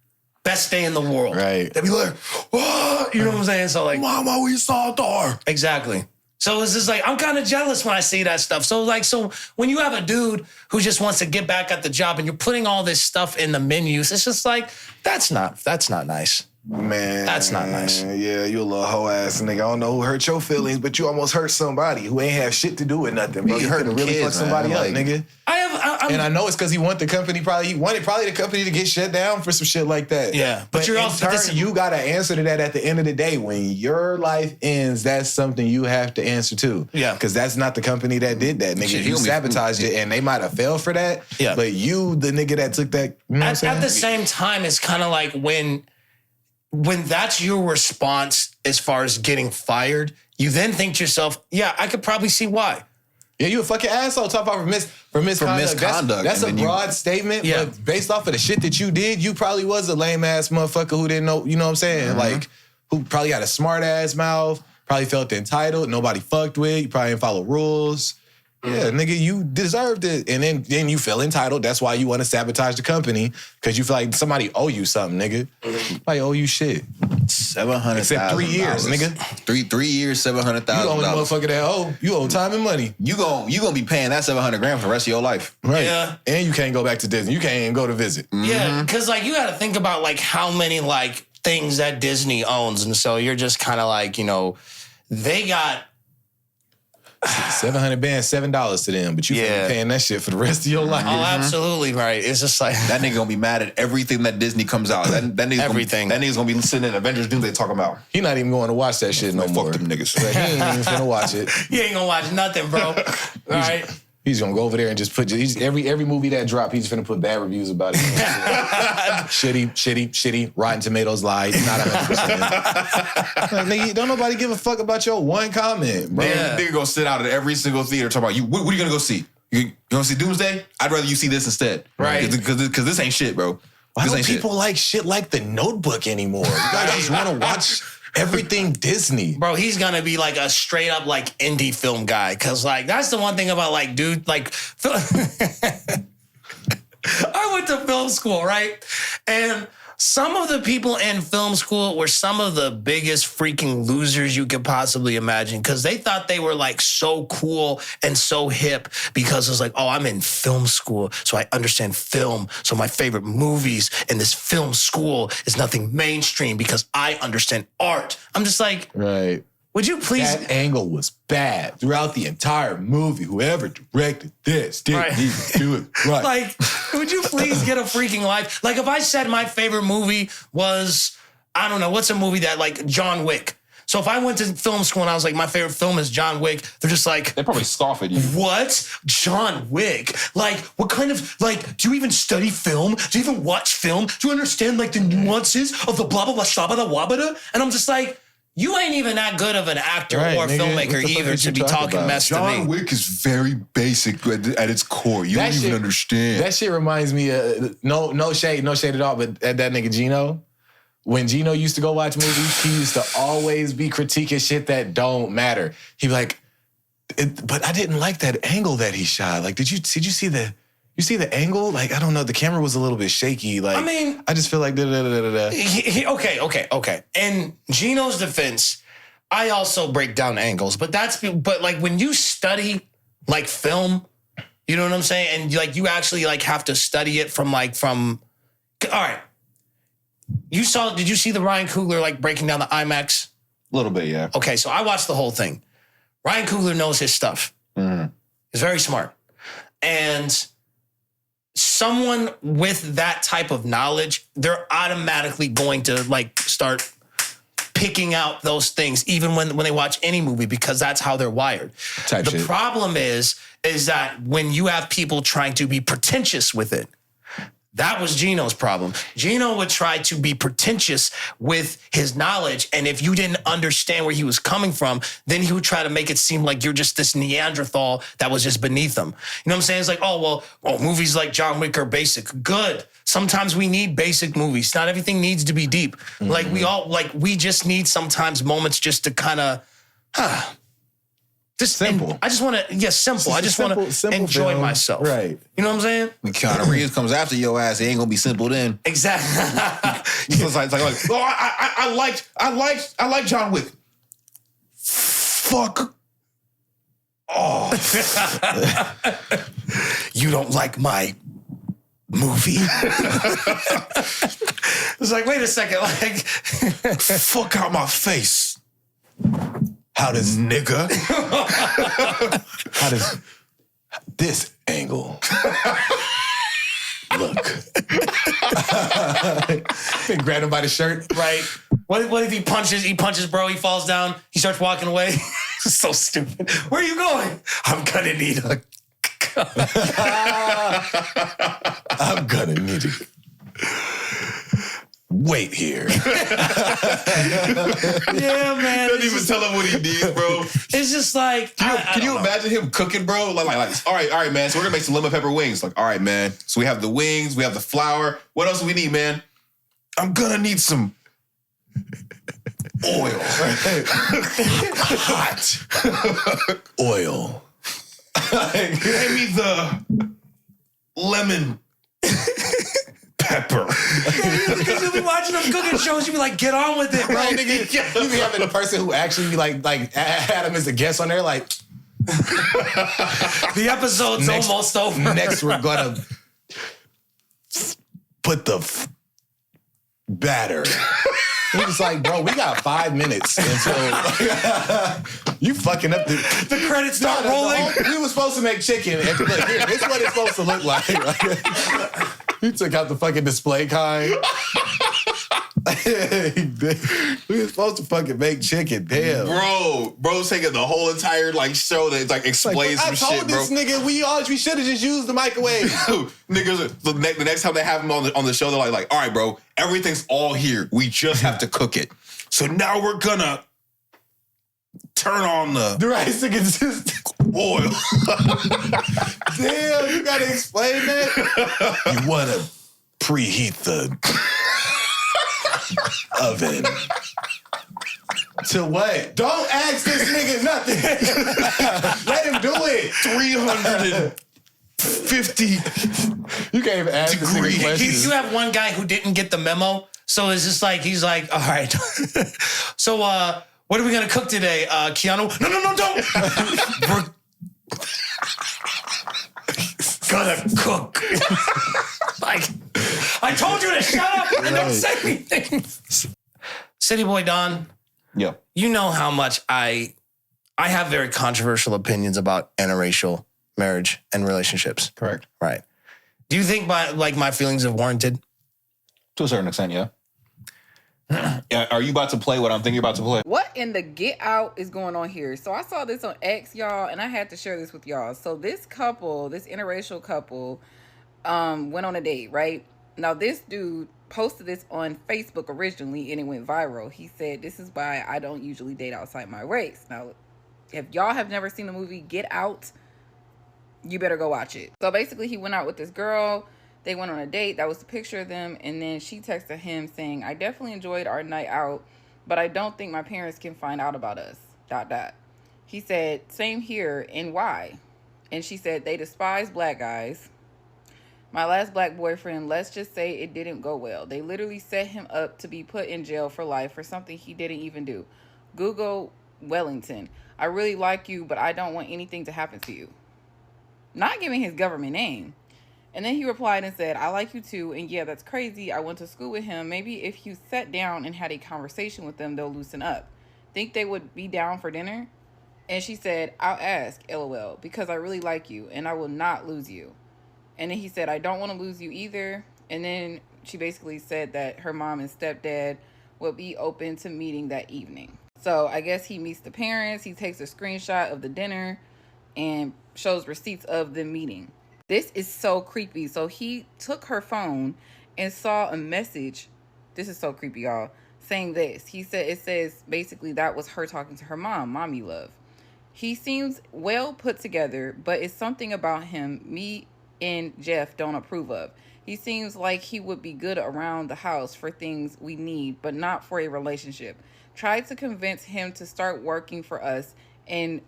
best day in the world. Right. They'd be like, what? You know what I'm saying? So like, Mama, we saw Thor. Exactly. So it's just like, I'm kind of jealous when I see that stuff. So when you have a dude who just wants to get back at the job and you're putting all this stuff in the menus, it's just like, that's not nice. Man, that's not nice. Yeah, you a little hoe ass nigga. I don't know who hurt your feelings, but you almost hurt somebody who ain't have shit to do with nothing, bro. You hurt to really fuck somebody up, nigga. And I know it's because he wanted the company. He wanted the company to get shut down for some shit like that. Yeah, but you're also you got to answer to that at the end of the day. When your life ends, that's something you have to answer to. Yeah, because that's not the company that did that, nigga. Shit, you sabotaged it, and they might have failed for that. Yeah, but you, the nigga that took that, you know what I'm saying? At the same time, it's kind of like when that's your response as far as getting fired, you then think to yourself, yeah, I could probably see why. Yeah, you a fucking asshole. Talk about for misconduct. That's a broad statement, but based off of the shit that you did, you probably was a lame ass motherfucker who didn't know, you know what I'm saying? Like, who probably had a smart ass mouth, probably felt entitled, nobody fucked with, you probably didn't follow rules. Yeah, nigga, you deserved it. And then you feel entitled. That's why you want to sabotage the company, because you feel like somebody owe you something, nigga. Somebody owe you shit. $700,000. Except 3 years, nigga. 3 years, $700,000. You the only motherfucker that you owe time and money. You gonna be paying that $700,000 for the rest of your life. Right. Yeah. And you can't go back to Disney. You can't even go to visit. Yeah, because like you got to think about like how many like things that Disney owns, and so you're just kind of like, you know, they got $700 bands, $7 to them, but you finna be paying that shit for the rest of your life. Oh, absolutely right. It's just like that nigga gonna be mad at everything that Disney comes out. That nigga's everything. That nigga's gonna be sitting in Avengers Doomsday talking about. He not even going to watch that shit no more. Fuck them niggas. He ain't even finna watch it. He ain't gonna watch nothing, bro. All right. He's gonna go over there and just put every movie that drop, he's gonna put bad reviews about it. shitty. Rotten Tomatoes lied. Not 100%. Like, nigga, don't nobody give a fuck about your one comment, bro. Man, nigga go sit out at every single theater talking about you. What are you gonna go see? You gonna see Doomsday? I'd rather you see this instead, right? Because this ain't shit, bro. Why don't people like shit like The Notebook anymore? You guys just want to watch everything Disney. Bro, he's gonna be like a straight up like indie film guy. Cause like that's the one thing about like, dude, like I went to film school, right? And some of the people in film school were some of the biggest freaking losers you could possibly imagine, because they thought they were like so cool and so hip because it's like, oh, I'm in film school, so I understand film. So my favorite movies in this film school is nothing mainstream because I understand art. I'm just like, right. Would you please? That angle was bad throughout the entire movie. Whoever directed this didn't even do it right. Like, would you please get a freaking life? Like, if I said my favorite movie was, I don't know, what's a movie that, like, John Wick. So if I went to film school and I was like, my favorite film is John Wick, they're just like, they probably scoff at you. What? John Wick? Like, what kind of, like, do you even study film? Do you even watch film? Do you understand, like, the nuances of the blah, blah, blah, shabada, wabada? And I'm just like, you ain't even that good of an actor or filmmaker either to be talking mess to me. John Wick is very basic at its core. You don't even understand. That shit reminds me of, no shade at all, but that nigga Gino, when Gino used to go watch movies, he used to always be critiquing shit that don't matter. He'd be like, but I didn't like that angle that he shot. Like, did you see the angle? Like, I don't know. The camera was a little bit shaky. Like, I mean, I just feel like Okay. In Gino's defense, I also break down angles, but like when you study like film, you know what I'm saying? And like you actually like have to study it from all right. Did you see the Ryan Coogler like breaking down the IMAX? A little bit, yeah. Okay, so I watched the whole thing. Ryan Coogler knows his stuff. Mm-hmm. He's very smart. And someone with that type of knowledge, they're automatically going to like start picking out those things, even when they watch any movie, because that's how they're wired. The problem is that when you have people trying to be pretentious with it, that was Gino's problem. Gino would try to be pretentious with his knowledge, and if you didn't understand where he was coming from, then he would try to make it seem like you're just this Neanderthal that was just beneath him. You know what I'm saying? It's like, movies like John Wick are basic. Good. Sometimes we need basic movies. Not everything needs to be deep. Mm-hmm. We just need sometimes moments just to kind of, just simple. I just want to, simple. I just want to enjoy myself. Right. You know what I'm saying? When Keanu Reeves comes after your ass, it ain't gonna be simple then. Exactly. It's like I like John Wick. Fuck off. You don't like my movie. It's like, wait a second, like, fuck out my face. How does nigga? How does this angle look? Grab him by the shirt. Right. What if he punches bro, he falls down, he starts walking away? So stupid. Where are you going? I'm gonna need a I'm gonna need to wait here. Yeah, man. Don't even tell him what he needs, bro. It's just like, can you imagine him cooking, bro? Like, all right, man. So we're gonna make some lemon pepper wings. Like, all right, man. So we have the wings, we have the flour. What else do we need, man? I'm gonna need some oil. Hot oil. Give me the lemon pepper. Because you'll be watching them cooking shows, you'll be like, get on with it, bro. You be having the person who actually be like had him as a guest on there, like the episode's almost over. Next, we're gonna put the batter. He was like, bro, we got 5 minutes until you fucking up the credits start rolling. We were supposed to make chicken. And look, here, this is what it's supposed to look like. He took out the fucking display kind. We were supposed to fucking make chicken. Damn. Bro's taking the whole entire show that explains some shit, bro. I told this nigga we should have just used the microwave. Niggas, the next time they have him on the show, they're like, all right, bro, everything's all here. We just have to cook it. So now we're gonna turn on the rice and just oil. Damn, you gotta explain that. You wanna preheat the oven. To what? Don't ask this nigga nothing. Let him do it. 350. You can't even ask this nigga questions. You have one guy who didn't get the memo, so it's just like, he's like, all right. So what are we gonna cook today? Keanu? No, don't. We're gonna cook. Like, I told you to shut up and don't say anything. Cityy'Boi Don. Yeah. You know how much I have very controversial opinions about interracial marriage and relationships. Correct. Right. Do you think my feelings are warranted? To a certain extent, yeah. Yeah. Are you about to play what I'm thinking you're about to play? What in the get out is going on here? So I saw this on X, y'all, and I had to share this with y'all. So this interracial couple, went on a date, right? Now this dude posted this on Facebook originally and it went viral. He said, this is why I don't usually date outside my race. Now, if y'all have never seen the movie Get Out, you better go watch it. So basically he went out with this girl. They went on a date. That was the picture of them. And then she texted him saying, I definitely enjoyed our night out, but I don't think my parents can find out about us, ... He said, same here, and why? And she said, they despise black guys. My last black boyfriend, let's just say it didn't go well. They literally set him up to be put in jail for life for something he didn't even do. Google Wellington. I really like you, but I don't want anything to happen to you. Not giving his government name. And then he replied and said, I like you too. And yeah, that's crazy. I went to school with him. Maybe if you sat down and had a conversation with them, they'll loosen up. Think they would be down for dinner? And she said, I'll ask, LOL, because I really like you and I will not lose you. And then he said, I don't want to lose you either. And then she basically said that her mom and stepdad will be open to meeting that evening. So I guess he meets the parents. He takes a screenshot of the dinner and shows receipts of the meeting. This is so creepy. So he took her phone and saw a message. This is so creepy, y'all. Saying this. He said, it says basically that was her talking to her mom, Mommy Love. He seems well put together, but it's something about him me and Jeff don't approve of. He seems like he would be good around the house for things we need, but not for a relationship. Tried to convince him to start working for us, and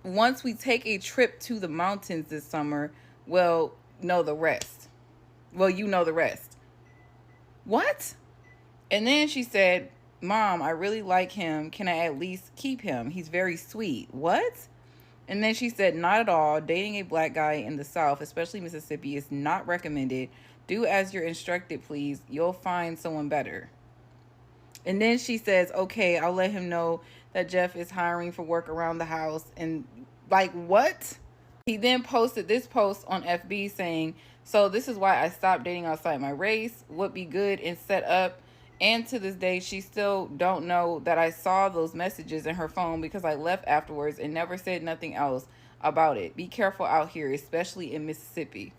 once we take a trip to the mountains this summer, well, know the rest. Well, you know the rest. What? And then she said, Mom, I really like him. Can I at least keep him? He's very sweet. What? And then she said, not at all. Dating a black guy in the South, especially Mississippi, is not recommended. Do as you're instructed, please. You'll find someone better. And then she says, okay, I'll let him know that Jeff is hiring for work around the house. And like, what? He then posted this post on FB saying, so this is why I stopped dating outside my race. Would be good and set up. And to this day, she still don't know that I saw those messages in her phone because I left afterwards and never said nothing else about it. Be careful out here, especially in Mississippi.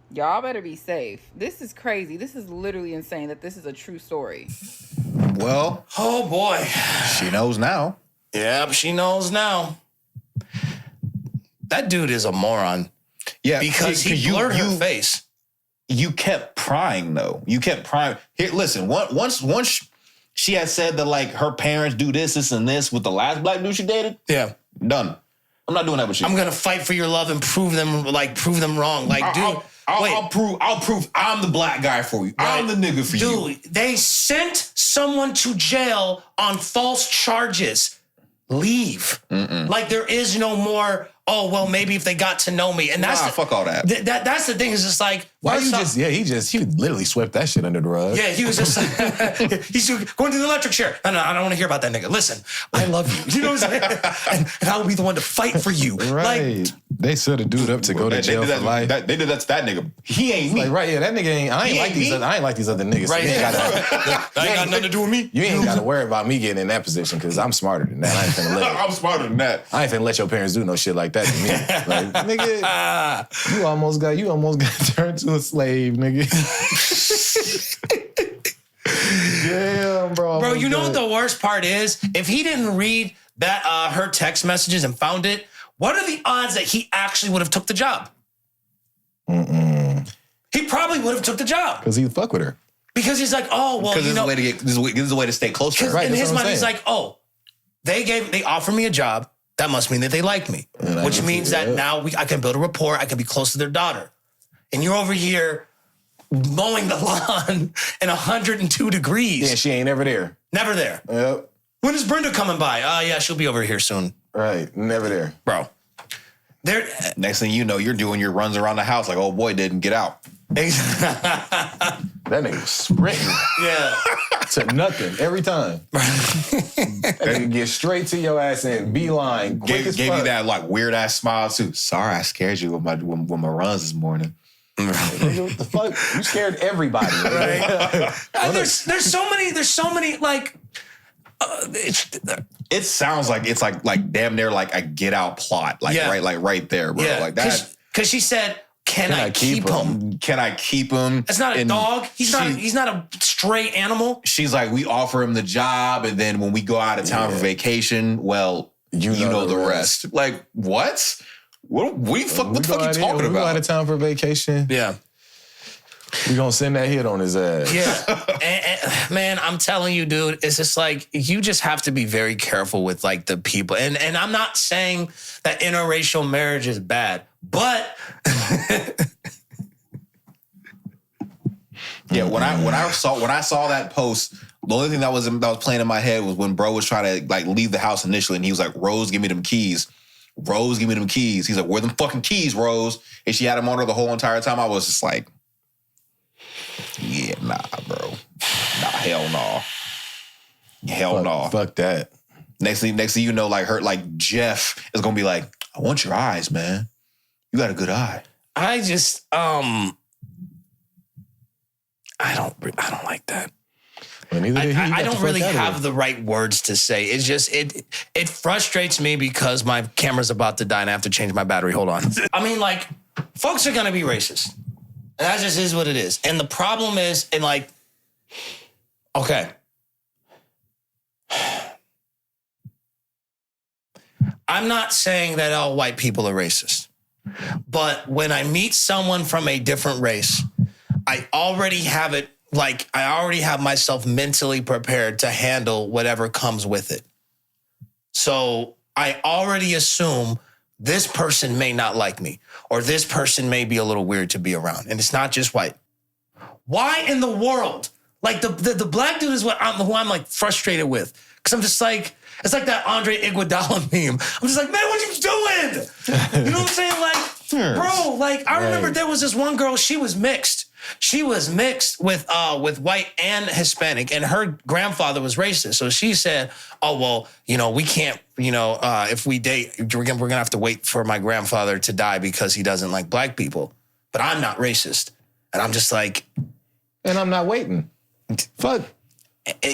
Y'all better be safe. This is crazy. This is literally insane that this is a true story. Well, oh boy. She knows now. Yep, she knows now. That dude is a moron. Yeah, because he blurred her face. You kept prying though. You kept prying. Here, listen. Once she had said that like her parents do this, and this with the last black dude she dated. Yeah, done. I'm not doing that with you. I'm gonna fight for your love and prove them wrong. Like, dude, I'll prove I'm the black guy for you. Right. I'm the nigga for you. Dude, they sent someone to jail on false charges. Leave. Like there is no more. Oh well, maybe if they got to know me, and that's fuck all that. That's the thing. Is just like why you just he literally swept that shit under the rug. Yeah, he was just like, he's going to the electric chair. No, I don't want to hear about that nigga. Listen, I love you. You know what I'm saying? and I will be the one to fight for you. Right. Like, they set a dude up to go to jail for life. They did that to that nigga. He ain't me. Like, right, yeah, that nigga ain't. I ain't like these other niggas. Right. So That ain't got nothing to do with me. You ain't got to worry about me getting in that position because I'm smarter than that. I ain't finna let I'm smarter than that. I ain't finna let your parents do no shit like that to me. Like, nigga, you almost got turned to a slave, nigga. Damn, bro. Bro, you know what the worst part is? If he didn't read that her text messages and found it, what are the odds that he actually would have took the job? He probably would have took the job. Because he'd fuck with her. Because he's like, oh, well, because you know. This is a way to stay close to her. Right, in his mind, he's like, oh, they offered me a job. That must mean that they like me. Which means that now I can build a rapport. I can be close to their daughter. And you're over here mowing the lawn in 102 degrees. Yeah, she ain't never there. Never there. Yep. When is Brenda coming by? Yeah, she'll be over here soon. Right, never there. Bro. Next thing you know, you're doing your runs around the house like old boy didn't get out. That nigga was sprinting. Yeah. To nothing every time. They can get straight to your ass and beeline. Gave you that like weird ass smile too. Sorry, I scared you with my runs this morning. What the fuck? You scared everybody. Right? There's so many like. It sounds like it's like damn near like a Get Out plot, like right there, bro. Yeah. Like that. Because she said, "Can I keep him? Can I keep him?" It's not a dog. He's not a stray animal. She's like, we offer him the job, and then when we go out of town for vacation, well, you know the rest. Like what? What the fuck are you talking about? We go out of town for vacation. Yeah. We gonna send that hit on his ass. Yeah. and, man, I'm telling you, dude, it's just like, you just have to be very careful with like the people. And I'm not saying that interracial marriage is bad, but yeah, when I saw that post, the only thing that was playing in my head was when bro was trying to like leave the house initially, and he was like, "Rose, give me them keys. Rose, give me them keys." He's like, "Where them fucking keys, Rose?" And she had him on her the whole entire time. I was just like, yeah, nah, bro. Nah, hell no. Hell no. Fuck that. Next thing you know, like Jeff is gonna be like, "I want your eyes, man. You got a good eye." I just I don't like that. Well, neither did he. I don't really have the right words to say. It's just it frustrates me because my camera's about to die and I have to change my battery. Hold on. I mean, like, folks are gonna be racist. And that just is what it is. And the problem is, and like, okay. I'm not saying that all white people are racist. But when I meet someone from a different race, I already have it, like, I already have myself mentally prepared to handle whatever comes with it. So I already assume this person may not like me, or this person may be a little weird to be around. And it's not just white. Why in the world? Like, the black dude is who I'm like frustrated with. Because I'm just like, it's like that Andre Iguodala meme. I'm just like, man, what you doing? You know what I'm saying? Like, bro, like, I remember there was this one girl, she was mixed. She was mixed with white and Hispanic, and her grandfather was racist. So she said, oh, well, you know, we can't, you know, if we date, we're gonna have to wait for my grandfather to die because he doesn't like black people. But I'm not racist. And I'm just like. And I'm not waiting. Fuck.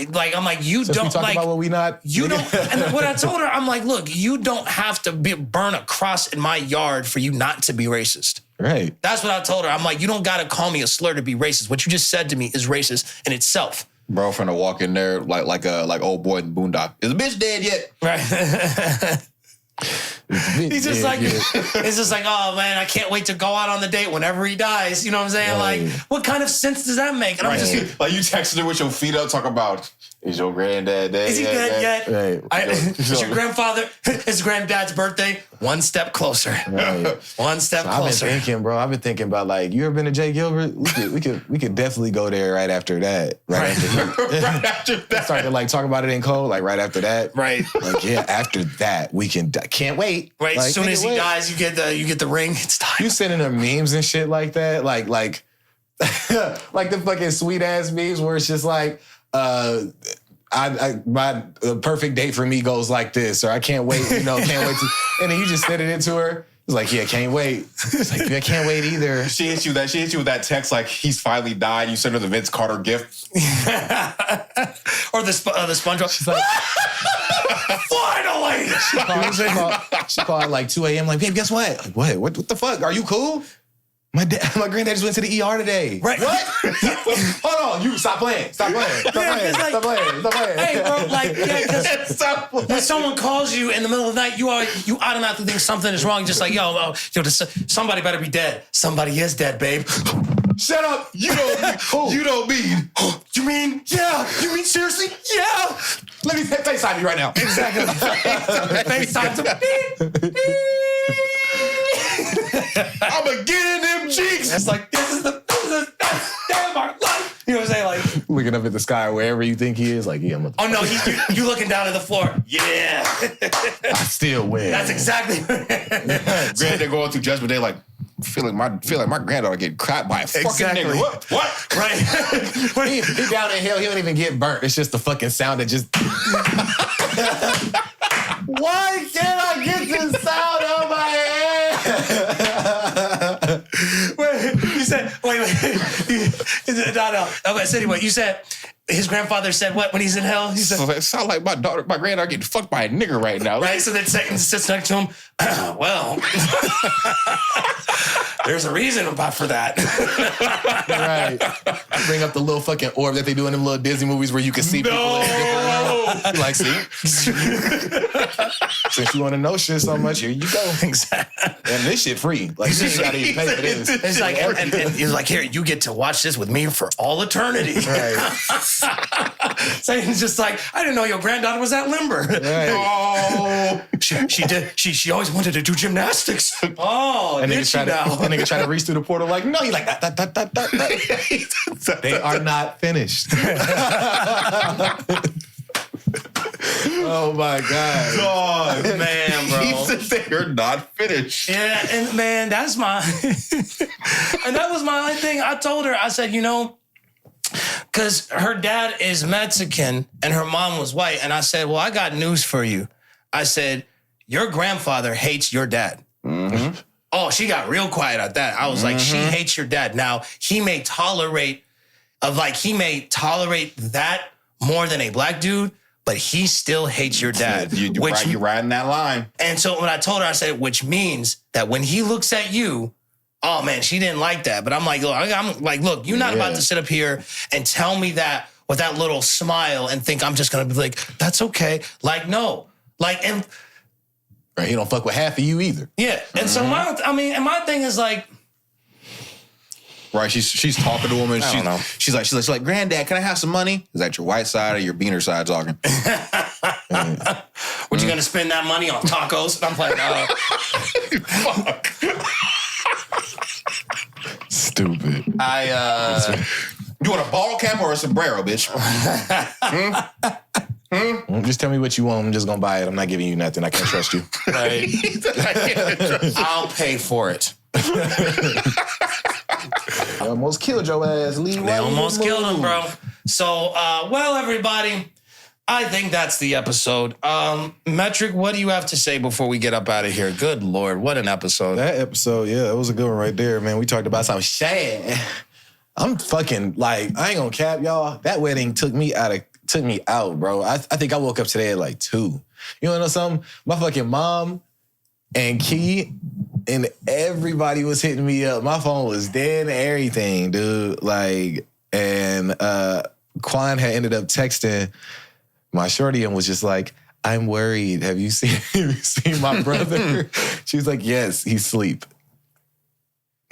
Like, I'm like, you Since don't we talk like, about what we not. You don't, and what I told her, I'm like, look, you don't have to burn a cross in my yard for you not to be racist. Right. That's what I told her. I'm like, you don't got to call me a slur to be racist. What you just said to me is racist in itself. Bro, finna walk in there like old boy in Boondock. Is the bitch dead yet? Right. He's just like, it's just like, oh man, I can't wait to go out on the date whenever he dies. You know what I'm saying? Right. Like, what kind of sense does that make? And I'm just like, you texted her with your feet up, talking about, is your granddad dead? Is he dead yet? Right. Is your grandfather, his granddad's birthday? One step closer. Right. One step So closer. I've been thinking about, like, you ever been to Jay Gilbert? We could definitely go there right after that. Right after that. Start to like talk about it in code, like right after that. Right. Like, yeah, after that we can. Can't wait. Right. Like, As soon as he dies, you get the ring. It's time. You sending her memes and shit like that, like like the fucking sweet ass memes where it's just like, my perfect date for me goes like this, or I can't wait, can't wait to, and then you just send it into her. It's like, yeah, can't wait. It's like, I can't wait either. She hits you with that text like he's finally died. You send her the Vince Carter gift. Or the SpongeBob. She's like, finally! She called at like 2 a.m. like, babe, guess what? Like, what the fuck? Are you cool? My granddad just went to the ER today. Right. What? Hold on. You stop playing. Stop playing. Stop playing. Like, Stop playing. Stop playing. Hey, bro, like, yeah, because when someone calls you in the middle of the night, you automatically think something is wrong. You're just like, yo, somebody better be dead. Somebody is dead, babe. Shut up. You don't mean. You mean? Yeah. You mean seriously? Yeah. Let me FaceTime you right now. Exactly. FaceTime to me. I'ma get in them cheeks. It's like, this is the best day of our life. You know what I'm saying? Like, looking up at the sky, wherever you think he is, like, yeah, I'm oh no, you looking down at the floor. Yeah. I still win. That's exactly Granddad going through Judgment Day, like, feel like my granddaughter getting cracked by a fucking nigga. What? Right. he down in hell, he don't even get burnt. It's just the fucking sound that just. Why can't I get this sound out my head? You said, wait. No. Okay, so anyway, you said his grandfather said what when he's in hell? He said, it sounds like my granddaughter getting fucked by a nigger right now. Right, so then Satan sits next to him. Well, there's a reason for that. Right. Bring up the little fucking orb that they do in them little Disney movies where you can see people in different. You're like, see? Since you want to know shit so much, here you go. Exactly. And this shit free. Like, you ain't gotta even pay for this. It's like, and he's like, here, you get to watch this with me for all eternity. Right. Satan's just like, I didn't know your granddaughter was that limber. Right. Oh, she did. She always wanted to do gymnastics. Oh, and did she now? And nigga try to reach through the portal like, no, you like that. They are not finished. Oh my God. Oh man, bro. He said they're not finished. Yeah, and man, that's my and that was my only thing. I told her, I said, because her dad is Mexican and her mom was white. And I said, well, I got news for you. I said, your grandfather hates your dad. Mm-hmm. Oh, she got real quiet at that. I was like, she hates your dad. Now, he may tolerate that more than a black dude, but he still hates your dad. You're riding that line. And so when I told her, I said, which means that when he looks at you, oh man, she didn't like that. But I'm like, look, you're not about to sit up here and tell me that with that little smile and think I'm just gonna be like, that's okay. Like, no. Like, and right, he don't fuck with half of you either. Yeah. And so my thing is like, right, she's talking to him and she's like, Granddad, can I have some money? Is that your white side or your beaner side talking? What you gonna spend that money on tacos? And I'm like, fuck. Stupid. You want a ball cap or a sombrero, bitch? Just tell me what you want. I'm just gonna buy it. I'm not giving you nothing. I can't trust you. Right. I'll pay for it. They almost killed your ass, Lee. They almost killed him, bro. So, well, everybody, I think that's the episode. Metrick, what do you have to say before we get up out of here? Good Lord, what an episode. That episode, yeah, it was a good one right there, man. We talked about something sad. I'm fucking, like, I ain't gonna cap, y'all. That wedding took me out, bro. I think I woke up today at like 2. You wanna know something? My fucking mom and Key and everybody was hitting me up. My phone was dead and everything, dude. Like, and Quan had ended up texting my shorty and was just like, I'm worried. Have you seen my brother? She was like, yes, he's asleep.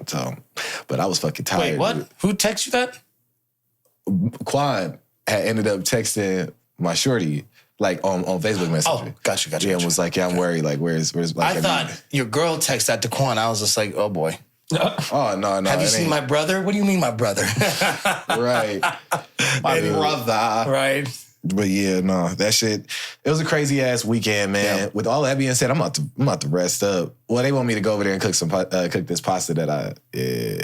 So, but I was fucking tired. Wait, what? Dude. Who texted you that? Quan had ended up texting my shorty, like on Facebook Messenger. Oh, gotcha. Yeah, and was like, yeah, I'm worried. Like, where's like, I thought your girl texted that to Quan. I was just like, oh boy. Oh, no. Have you seen my brother? What do you mean my brother? Right. My brother. Right. But yeah, no, that shit, it was a crazy ass weekend, man. Yeah. With all that being said, I'm about to rest up. Well, they want me to go over there and cook this pasta that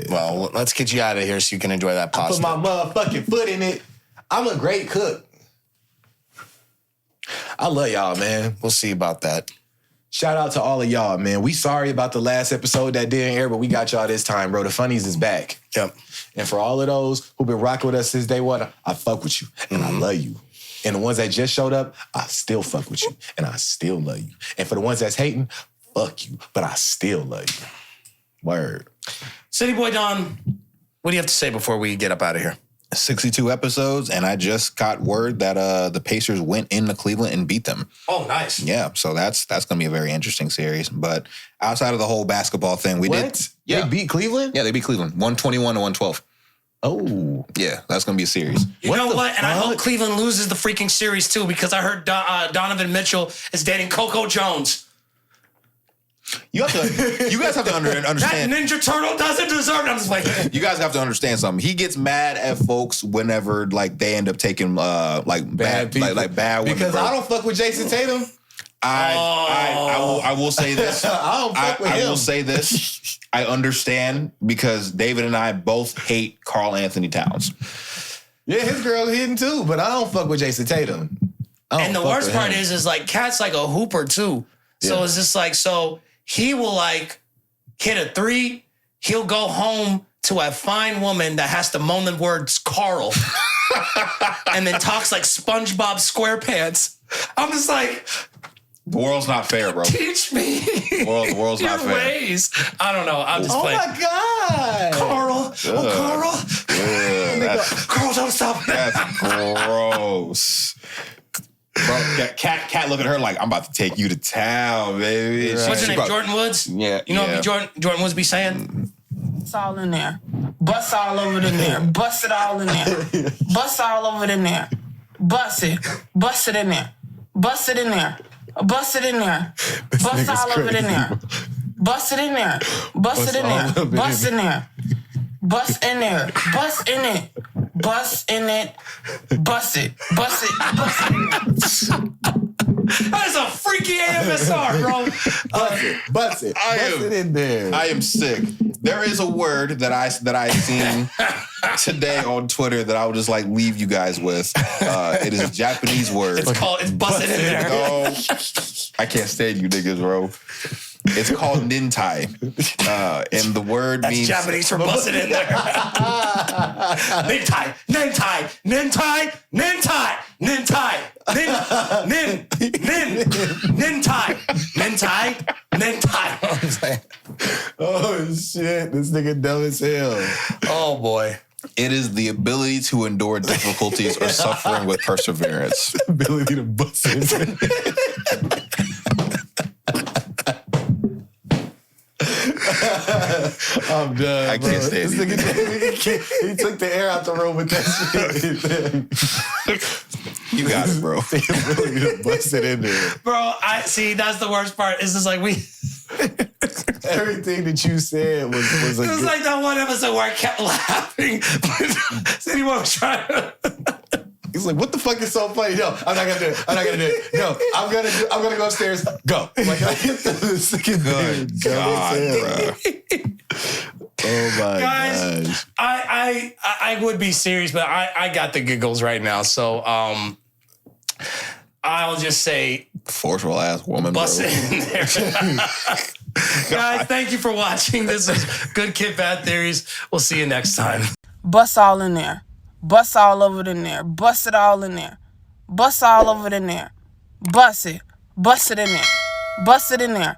Well, let's get you out of here so you can enjoy that pasta. I put my motherfucking foot in it. I'm a great cook. I love y'all, man. We'll see about that. Shout out to all of y'all, man. We sorry about the last episode that didn't air, but we got y'all this time, bro. The Funnies is back. Yep. And for all of those who've been rocking with us since day one, I fuck with you and I love you. And the ones that just showed up, I still fuck with you and I still love you. And for the ones that's hating, fuck you, but I still love you. Word. Cityy'Boi Don, what do you have to say before we get up out of here? 62 episodes, and I just got word that the Pacers went into Cleveland and beat them. Oh, nice. Yeah, so that's going to be a very interesting series. But outside of the whole basketball thing, we did. Yeah. They beat Cleveland? Yeah, they beat Cleveland. 121 to 112. Oh. Yeah, that's going to be a series. You know what? And I hope Cleveland loses the freaking series, too, because I heard Donovan Mitchell is dating Coco Jones. You guys have to understand. That Ninja Turtle doesn't deserve it. I'm just like, you guys have to understand something. He gets mad at folks whenever like they end up taking bad people, like bad women. Because I don't fuck with Jason Tatum. I will say this. I don't fuck with him. I will say this. I understand because David and I both hate Karl Anthony Towns. Yeah, his girl hitting too, but I don't fuck with Jason Tatum. And the worst part is like Cat's like a hooper too. So it's just like, so he will like hit a 3. He'll go home to a fine woman that has to moan the words Carl and then talks like SpongeBob SquarePants. I'm just like, the world's not fair, bro. Teach me. The world's not fair. Ways. I don't know. I'm just playing. Oh my God. Carl. Oh, Carl. Carl, don't stop. That's gross. Bro, Cat look at her like, I'm about to take you to town, baby. Right. What's her name? Jordan Woods? Yeah. You know what Jordan Woods be saying? It's all in there. Bust all over in there. Bust it all in there. Bust all over in there. Bust it. Bust it in there. Bust it in there. Bust it in there. Bust all over in there. Bust it in there. Bust it in there. Bust in there. Bust in there. Bust in it. Bust in it. Bust it. Bust it. Bust it. That is a freaky AMSR, bro. Bust it. Bust it in there. I am sick. There is a word that I seen today on Twitter that I would just like leave you guys with. It is a Japanese word. It's busted in there. No, I can't stand you niggas, bro. It's called nintai. And the word That's means Japanese for bust it in there. Nintai, nintai, nintai, nintai, nintai, nin, nintai, nintai, nintai. Oh shit, this nigga dumb as hell. Oh boy. It is the ability to endure difficulties or suffering with perseverance. Ability to bust it. I'm done. I can't stay. This nigga, he took the air out the room with that shit. You got it, bro. Ability to bust it in there. Bro, I see. That's the worst part. It's just like everything that you said was it was like that one episode where I kept laughing. Cityy'Boi was trying to. He's like, what the fuck is so funny? No, I'm not gonna do it. I'm not gonna do it. No, I'm gonna go upstairs. Go. Like I hit this Good God, bro. Oh my gosh. I would be serious, but I got the giggles right now. So I'll just say forceful ass woman. Bust it in there. Guys, thank you for watching. This is Good Kid, Bad Theories. We'll see you next time. Bust all in there. Bust all over it in there. Bust it all in there. Bust all over it in there. Bust it. Bust it in there. Bust it in there.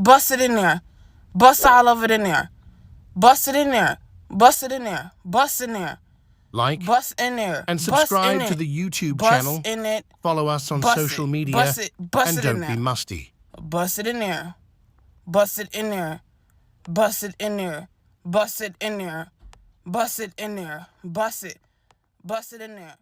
Bust it in there. Bust all over it in there. Bust it in there. Bust it in there. Bust in there. Like, bust in there. And Bust subscribe in to it. the YouTube Bust channel. in it. Follow us on Bust social it. media. Bust it. Bust and it in don't be there. musty. Bust it in there. Bust it in there. Bust it in there. Bust it in there. Bust it in there. Bust it. Bust it in there.